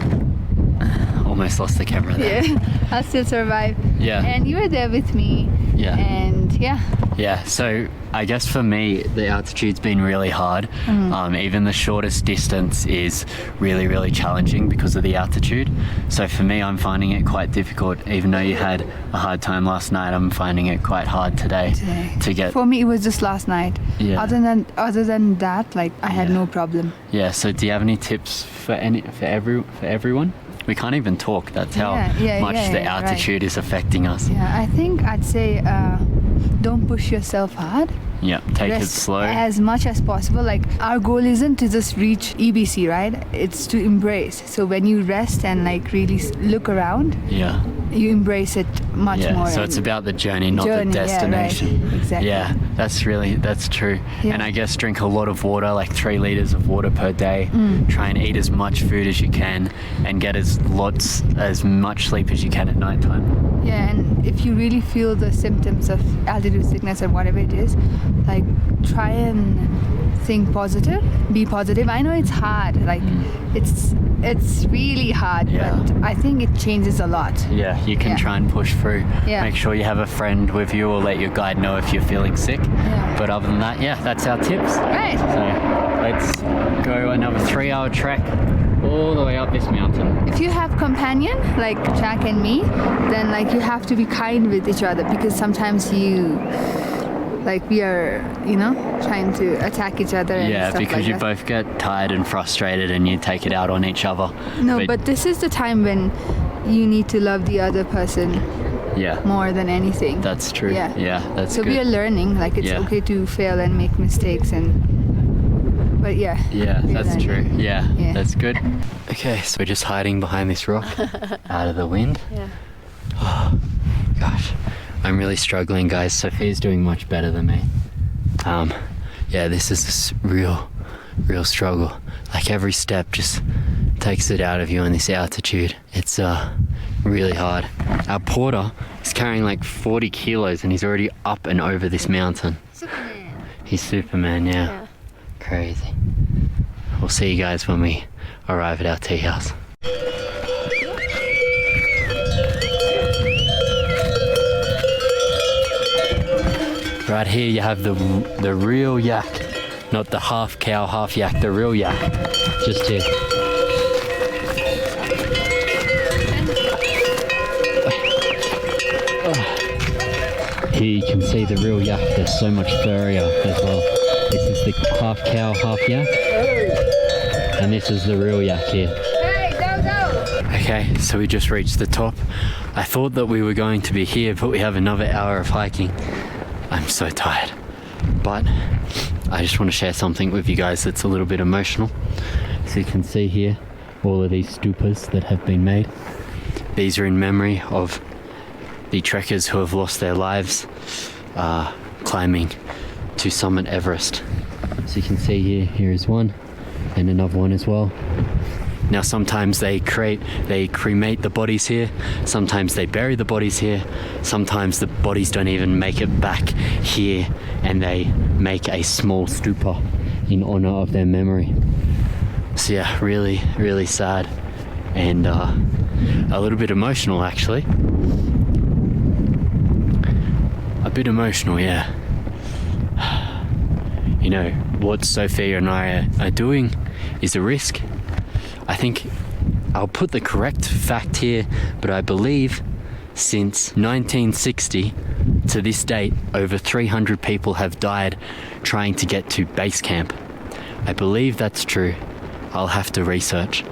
Almost lost the camera there. Yeah, I'll still survive. Yeah. And you were there with me. Yeah. And yeah. Yeah, so I guess for me, the altitude's been really hard. Even the shortest distance is really, really challenging because of the altitude. So for me, I'm finding it quite difficult. Even though you had a hard time last night, I'm finding it quite hard today. To get. For me, it was just last night. Yeah. Other than that, like, I had no problem. Yeah. So do you have any tips for everyone? We can't even talk. That's how much the right. altitude is affecting us. Yeah, I think I'd say don't push yourself hard. Yeah. Take it Rest slow. as much as possible. Like, our goal isn't to just reach EBC, right? It's to embrace. So when you rest and like really look around, Yeah. you embrace it much Yeah, more. so it's and- about the journey, not Journey, the yeah, right. destination. Exactly. Yeah, that's true. Yeah. And I guess drink a lot of water, like 3 liters of water per day. Try and eat as much food as you can and get as much sleep as you can at nighttime. Yeah, and if you really feel the symptoms of altitude sickness or whatever it is, like, try and think positive, be positive. I know it's hard, like it's really hard, Yeah. but I think it changes a lot. Yeah, you can Yeah. try and push through. Yeah. Make sure you have a friend with you or let your guide know if you're feeling sick. Yeah. But other than that, yeah, that's our tips. Right. So let's go another 3-hour trek all the way up this mountain. If you have companion like Jack and me, then like you have to be kind with each other, because sometimes we are, trying to attack each other. And Yeah, stuff because like you that. both get tired and frustrated and you take it out on each other. No, but this is the time when you need to love the other person yeah, more than anything. that's true. Yeah. That's So good. we are learning. Like, it's Yeah. okay to fail and make mistakes, but yeah. Yeah, we are that's true. learning. Yeah, Yeah. that's good. Okay, so we're just hiding behind this rock out of the wind. Yeah. Oh, gosh, I'm really struggling, guys. Sophia's doing much better than me. Yeah, this is a real struggle. Like every step just takes it out of you in this altitude. It's really hard. Our porter is carrying like 40 kilos and he's already up and over this mountain. Superman. He's Superman, yeah. Crazy. We'll see you guys when we arrive at our tea house. Right here you have the real yak, not the half cow, half yak, the real yak. Just here. Here you can see the real yak, they're so much furrier as well. This is the half cow, half yak. And this is the real yak here. Hey, Dodo! Okay, so we just reached the top. I thought that we were going to be here, but we have another hour of hiking. I'm so tired. But I just want to share something with you guys that's a little bit emotional. So you can see here all of these stupas that have been made. These are in memory of the trekkers who have lost their lives climbing to summit Everest. So you can see here is one and another one as well. Now sometimes they cremate the bodies here, sometimes they bury the bodies here, sometimes the bodies don't even make it back here and they make a small stupa in honor of their memory. So yeah, really sad and a little bit emotional actually. A bit emotional, yeah. You know, what Sophia and I are doing is a risk. I think I'll put the correct fact here, but I believe since 1960 to this date, over 300 people have died trying to get to base camp. I believe that's true. I'll have to research.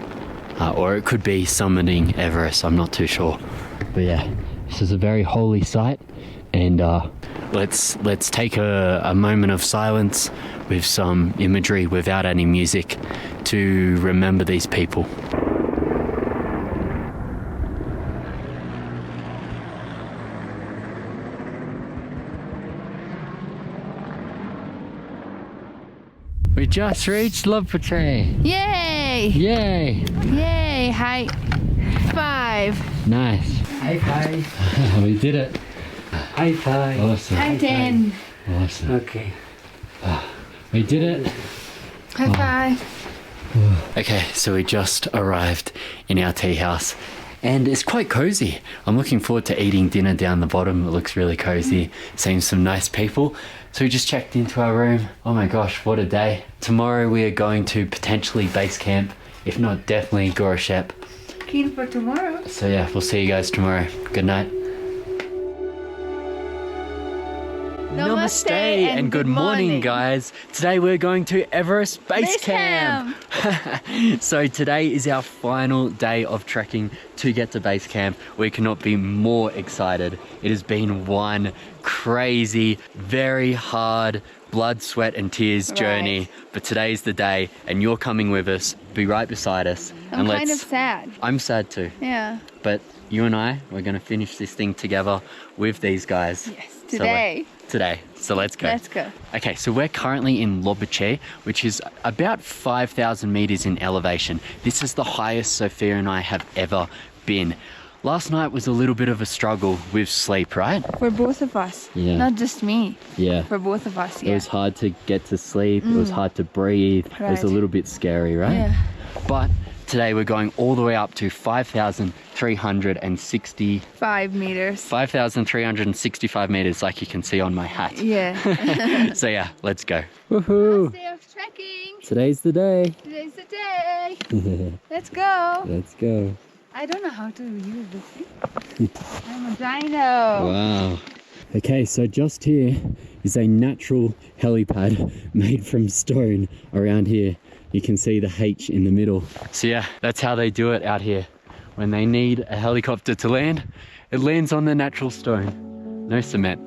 Or it could be summiting Everest, I'm not too sure. But yeah, this is a very holy site, and let's take a moment of silence with some imagery without any music to remember these people. We just reached Lopburi. Yay! Yay! Yay! High five. Nice. High five. We did it. High five. Awesome. High 10. Awesome. Okay. We did it. High five. Okay, so we just arrived in our tea house and it's quite cozy. I'm looking forward to eating dinner down the bottom. It looks really cozy, seeing some nice people. So we just checked into our room. Oh my gosh, what a day. Tomorrow we are going to potentially base camp, if not definitely Goreshep. Keen for tomorrow. So yeah, we'll see you guys tomorrow. Good night. Namaste and good morning, guys. Today we're going to Everest Base Camp. So today is our final day of trekking to get to base camp. We cannot be more excited. It has been one crazy, very hard, blood, sweat and tears journey. But today's the day and you're coming with us. Be right beside us. I'm kind of sad. I'm sad too. Yeah. But you and I, we're going to finish this thing together with these guys. Yes, today. So let's go. Let's go. Okay, so we're currently in Lopburi, which is about 5,000 meters in elevation. This is the highest Sophia and I have ever been. Last night was a little bit of a struggle with sleep, right? For both of us. Yeah. Not just me. Yeah. For both of us, yeah. It was hard to get to sleep. It was hard to breathe. It was a little bit scary, right? Yeah. But today we're going all the way up to 5,365 meters. 5,365 meters, like you can see on my hat. Yeah. So yeah, let's go. Woohoo! Last day of trekking. Today's the day. Today's the day. Let's go. Let's go. I don't know how to use this thing. I'm a dino. Wow. Okay, so just here is a natural helipad made from stone around here. You can see the H in the middle. So yeah, that's how they do it out here. When they need a helicopter to land, it lands on the natural stone. No cement.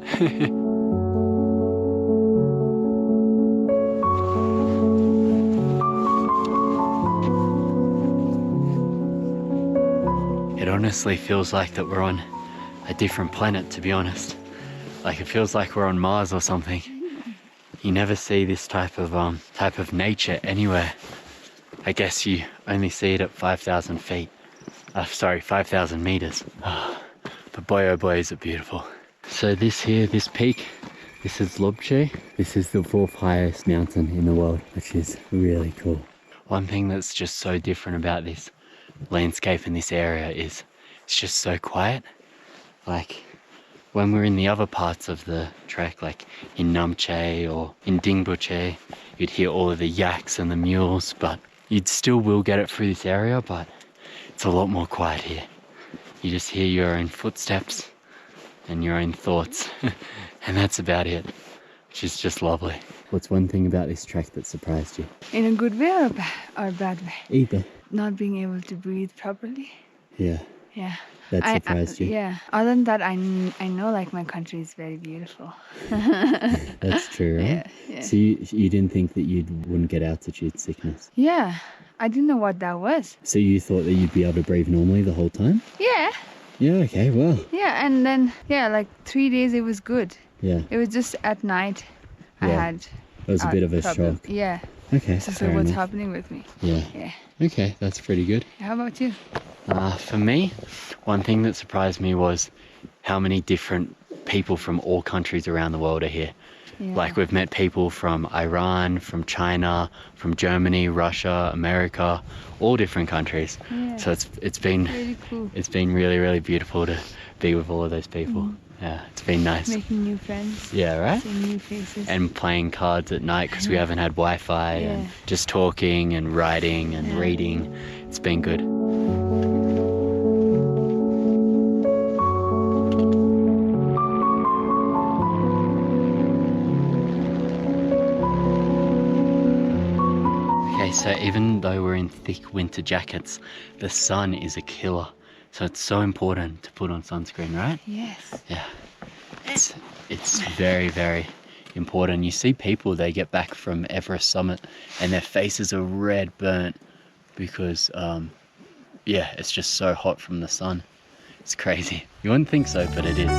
It honestly feels like that we're on a different planet, to be honest. Like it feels like we're on Mars or something. You never see this type of nature anywhere. I guess you only see it at 5,000 feet. Sorry, 5,000 meters. But boy oh boy is it beautiful. So this peak, this is Lobche. This is the 4th highest mountain in the world, which is really cool. One thing that's just so different about this landscape in this area is it's just so quiet. Like when we're in the other parts of the trek, like in Namche or in Dingboche, you'd hear all of the yaks and the mules, but you'd still will get it through this area, but it's a lot more quiet here. You just hear your own footsteps and your own thoughts, and that's about it, which is just lovely. What's one thing about this trek that surprised you? In a good way or bad way? Either. Not being able to breathe properly. Yeah. Yeah. That surprised you? Yeah. Other than that, I know like my country is very beautiful. That's true, right? Yeah. So you didn't think that you wouldn't get altitude sickness? Yeah. I didn't know what that was. So you thought that you'd be able to breathe normally the whole time? Yeah. Yeah, okay, well. Yeah, and then, like 3 days it was good. Yeah. It was just at night I Yeah. had It was a bit of a problem. shock. Yeah. Okay, So fair what's enough. happening with me? Yeah. Yeah. Okay, that's pretty good. How about you? For me, one thing that surprised me was how many different people from all countries around the world are here. Yeah. Like we've met people from Iran, from China, from Germany, Russia, America, all different countries. Yeah. So it's been Really cool. it's been really, really beautiful to be with all of those people. Yeah, it's been nice. Making new friends. Yeah, right? Seeing new faces. And playing cards at night because we haven't had Wi-Fi, and Yeah. just talking and writing and Yeah. reading. It's been good. Okay, so even though we're in thick winter jackets, the sun is a killer. So it's so important to put on sunscreen, right? Yes. Yeah. It's very, very important. You see people, they get back from Everest summit and their faces are red burnt because, yeah, it's just so hot from the sun. It's crazy. You wouldn't think so, but it is.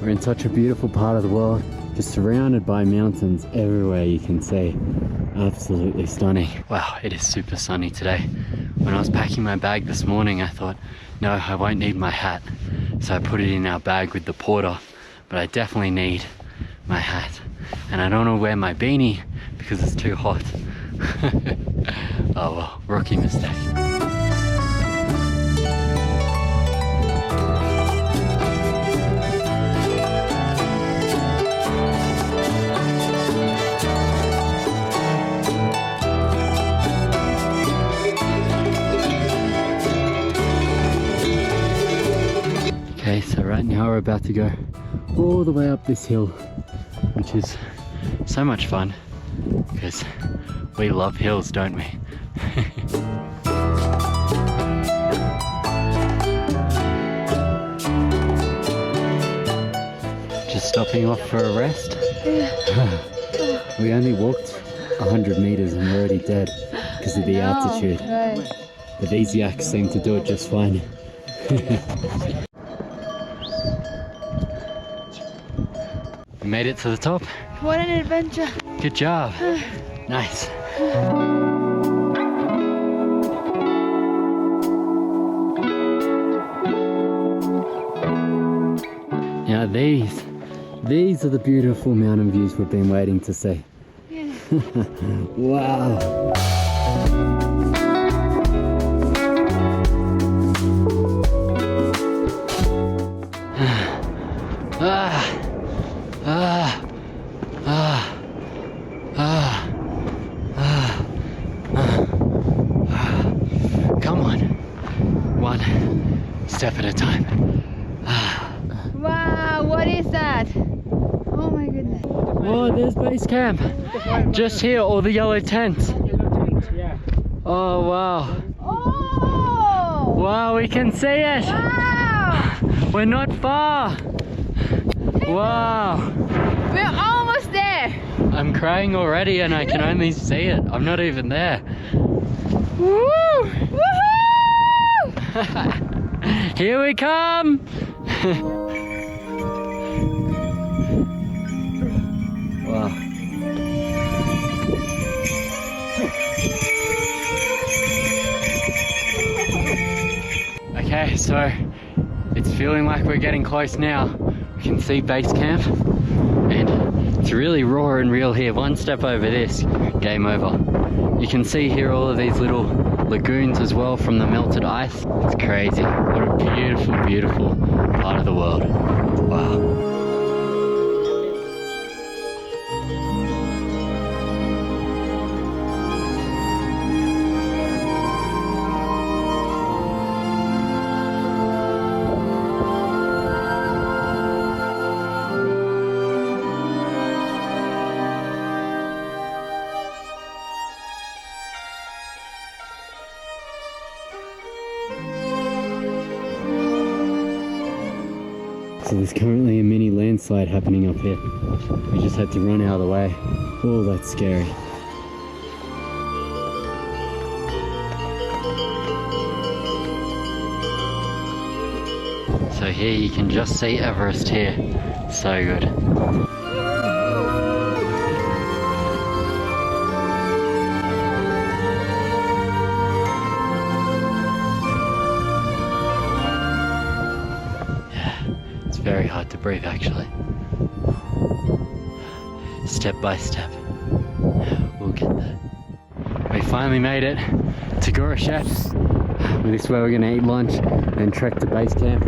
We're in such a beautiful part of the world, just surrounded by mountains everywhere you can see. Absolutely stunning. Wow, it is super sunny today. When I was packing my bag this morning, I thought, no, I won't need my hat. So I put it in our bag with the porter, but I definitely need my hat. And I don't want to wear my beanie because it's too hot. Oh well, rookie mistake. Okay, so right now we're about to go all the way up this hill, which is so much fun because we love hills, don't we? Just stopping off for a rest. We only walked 100 meters and we're already dead because of the altitude. Right. But these yaks seem to do it just fine. We made it to the top. What an adventure. Good job. Nice. Now these are the beautiful mountain views we've been waiting to see. Yeah. Wow. Come on. One step at a time. Wow, what is that? Oh my goodness. Oh, there's base camp. Just here, all the yellow tents. Yeah. Oh, wow. Oh! Wow, we can see it. Wow! We're not far. Wow. We're almost there. I'm crying already and I can only see it. I'm not even there. Woo! Woohoo! Here we come! Wow. Okay, so it's feeling like we're getting close now. We can see base camp and it's really raw and real here. One step over this, game over. You can see here all of these little lagoons as well from the melted ice. It's crazy. What a beautiful, beautiful part of the world. Wow. So there's currently a mini landslide happening up here. We just had to run out of the way. Oh, that's scary. So here you can just see Everest here. So good. Very hard to breathe actually. Step by step. We'll get there. We finally made it to Gora Shep. This is where we're gonna eat lunch and trek to base camp.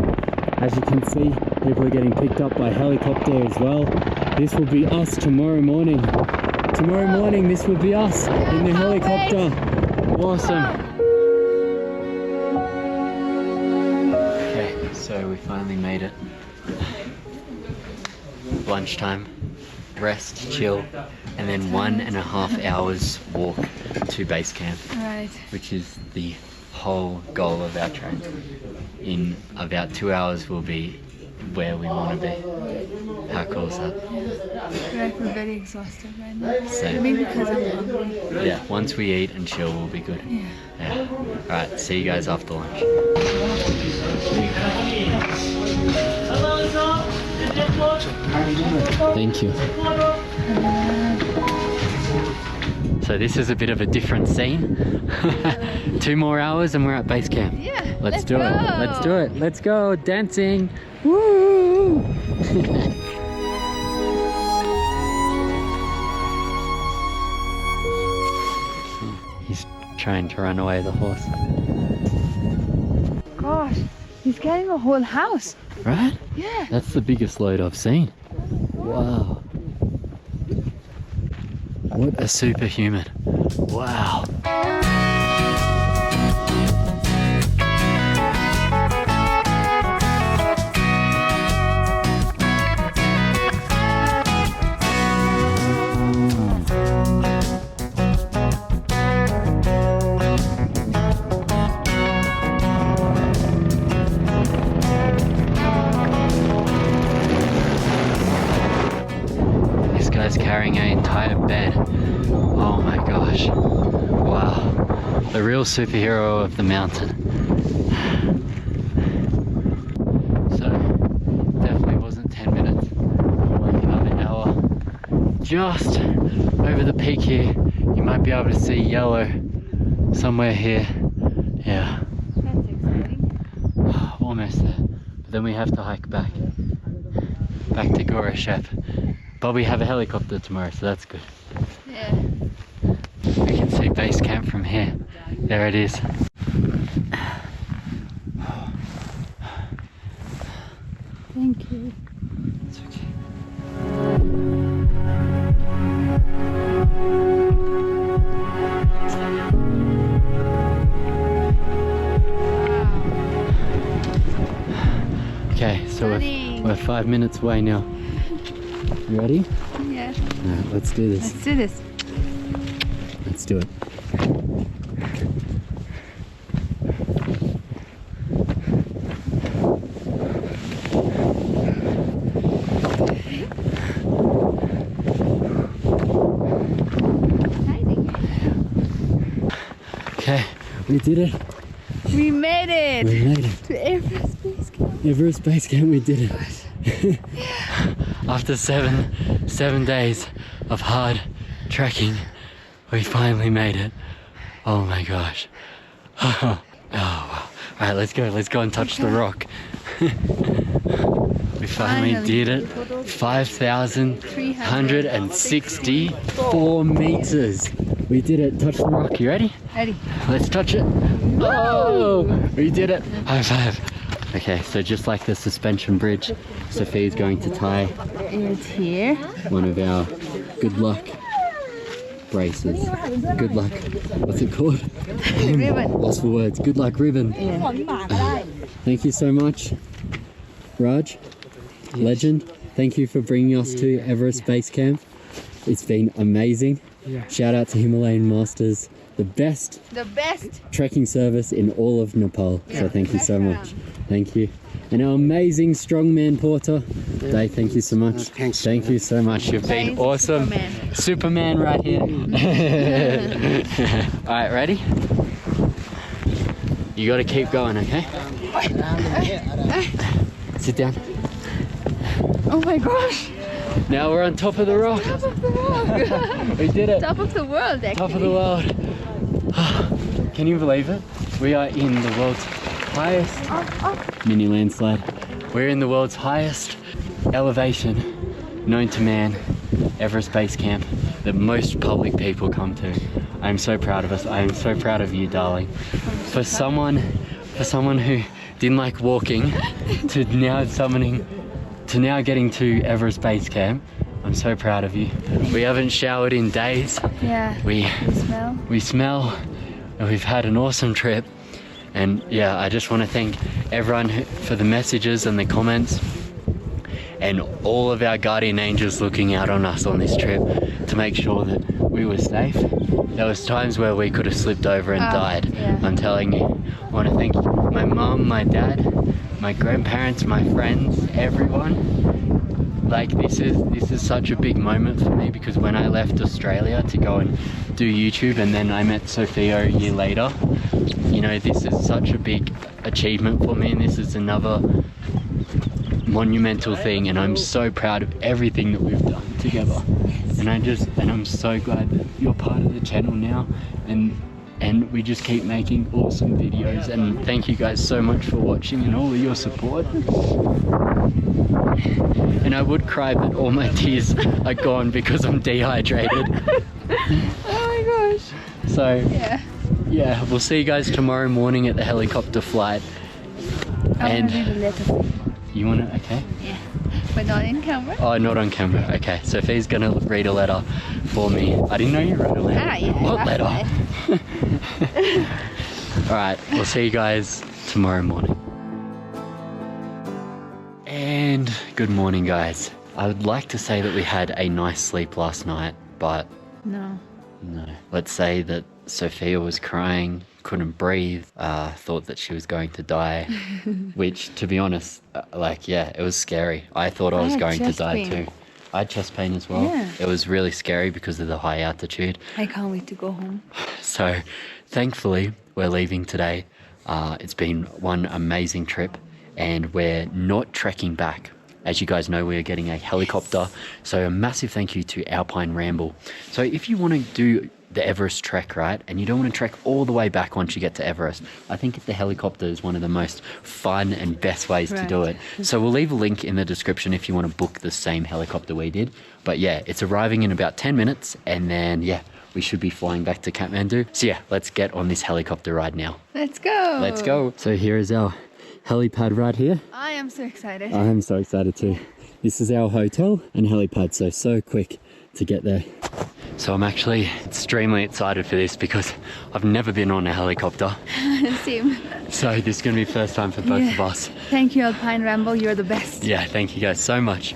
As you can see, people are getting picked up by helicopter as well. This will be us tomorrow morning. Tomorrow morning this will be us in the helicopter. Awesome. Okay, so we finally made it. Lunchtime, rest, chill, and then 1.5 hours walk to base camp. Right. Which is the whole goal of our train. In about 2 hours we'll be where we want to be. How cool is that? Right, we're very exhausted right now. Same. Maybe because I'm hungry. Yeah, once we eat and chill we'll be good. Yeah. Alright, see you guys after lunch. Thank you. So this is a bit of a different scene. 2 more hours and we're at base camp. Yeah. Let's do it. Let's do it. Let's go dancing. Woo! He's trying to run away, the horse. Gosh, he's carrying a whole house. Right? Yeah. That's the biggest load I've seen. Wow. What a superhuman. Wow. Carrying an entire bed. Oh my gosh. Wow. The real superhero of the mountain. So, definitely wasn't 10 minutes. Like another hour. Just over the peak here, you might be able to see yellow somewhere here. Yeah. That's exciting. Almost there. But then we have to hike back. Back to Gora Shep. But we have a helicopter tomorrow, so that's good. Yeah. We can see base camp from here. There it is. Thank you. It's okay. Okay, so we're 5 minutes away now. You ready? Yeah. Alright, let's do this. Let's do this. Let's do it. Okay, we did it. We made it We made it. to Everest Base Camp. Everest Base Camp, we did it. After seven days of hard trekking, we finally made it. Oh my gosh. Oh wow. Alright, let's go and touch the rock. We finally did it. 5,364 meters. We did it. Touch the rock. You ready? Ready. Let's touch it. Oh, we did it. High five. Okay, so just like the suspension bridge, Sophie's going to tie It's here. one of our good luck braces. Good luck. What's it called? Ribbon. Lost for words. Good luck ribbon. Thank you so much, Raj. Legend. Thank you for bringing us to Everest Base Camp. It's been amazing. Shout out to Himalayan Masters, the best trekking service in all of Nepal. So thank you so much. Thank you. And our amazing strongman porter, Dave, thank you so much. Thanks. Thank you so much. You've been awesome. Superman right here. All right, ready? You got to keep going, okay? Sit down. Oh my gosh. Now we're on top of the rock. Top of the rock. We did it. Top of the world, actually. Top of the world. Can you believe it? We are in the world's highest mini landslide. We're in the world's highest elevation known to man, Everest Base Camp, that most public people come to. I am so proud of us. I am so proud of you, darling. For someone who didn't like walking to now getting to Everest Base Camp, I'm so proud of you. We haven't showered in days. Yeah. We smell, and we've had an awesome trip. And yeah, I just want to thank everyone for the messages and the comments, and all of our guardian angels looking out on us on this trip to make sure that we were safe. There was times where we could have slipped over and died. Yeah. I'm telling you. I want to thank my mum, my dad, my grandparents, my friends, everyone. Like this is such a big moment for me, because when I left Australia to go and do YouTube, and then I met Sophia a year later, you know, this is such a big achievement for me, and this is another monumental thing, and I'm so proud of everything that we've done together. And I'm so glad that you're part of the channel now, and we just keep making awesome videos, and thank you guys so much for watching and all of your support. And I would cry, but all my tears are gone because I'm dehydrated. Oh my gosh. So Yeah. we'll see you guys tomorrow morning at the helicopter flight. I want to read a letter. You want to? Okay. Yeah. But not in camera. Oh, not on camera. Okay, Sophie's gonna read a letter for me. I didn't know you wrote a letter. Yeah. What letter? Alright, we'll see you guys tomorrow morning. And good morning, guys. I would like to say that we had a nice sleep last night, but No. Let's say that Sophia was crying, couldn't breathe, thought that she was going to die, which, to be honest, it was scary. I thought I was going to die too. I had chest pain as well. Yeah. It was really scary because of the high altitude. I can't wait to go home. So, thankfully, we're leaving today. It's been one amazing trip, and we're not trekking back. As you guys know, we are getting a helicopter. So a massive thank you to Alpine Ramble. So if you want to do the Everest trek, right, and you don't want to trek all the way back once you get to Everest, I think the helicopter is one of the most fun and best ways to do it. So we'll leave a link in the description if you want to book the same helicopter we did. But yeah, it's arriving in about 10 minutes, and then we should be flying back to Kathmandu. So yeah, let's get on this helicopter ride now. Let's go. Let's go. So here is our helipad right here. I am so excited. I am so excited too. This is our hotel and helipad, so quick to get there. So I'm actually extremely excited for this because I've never been on a helicopter. Same. So this is going to be the first time for both of us. Thank you, Alpine Ramble. You're the best. Yeah, thank you guys so much.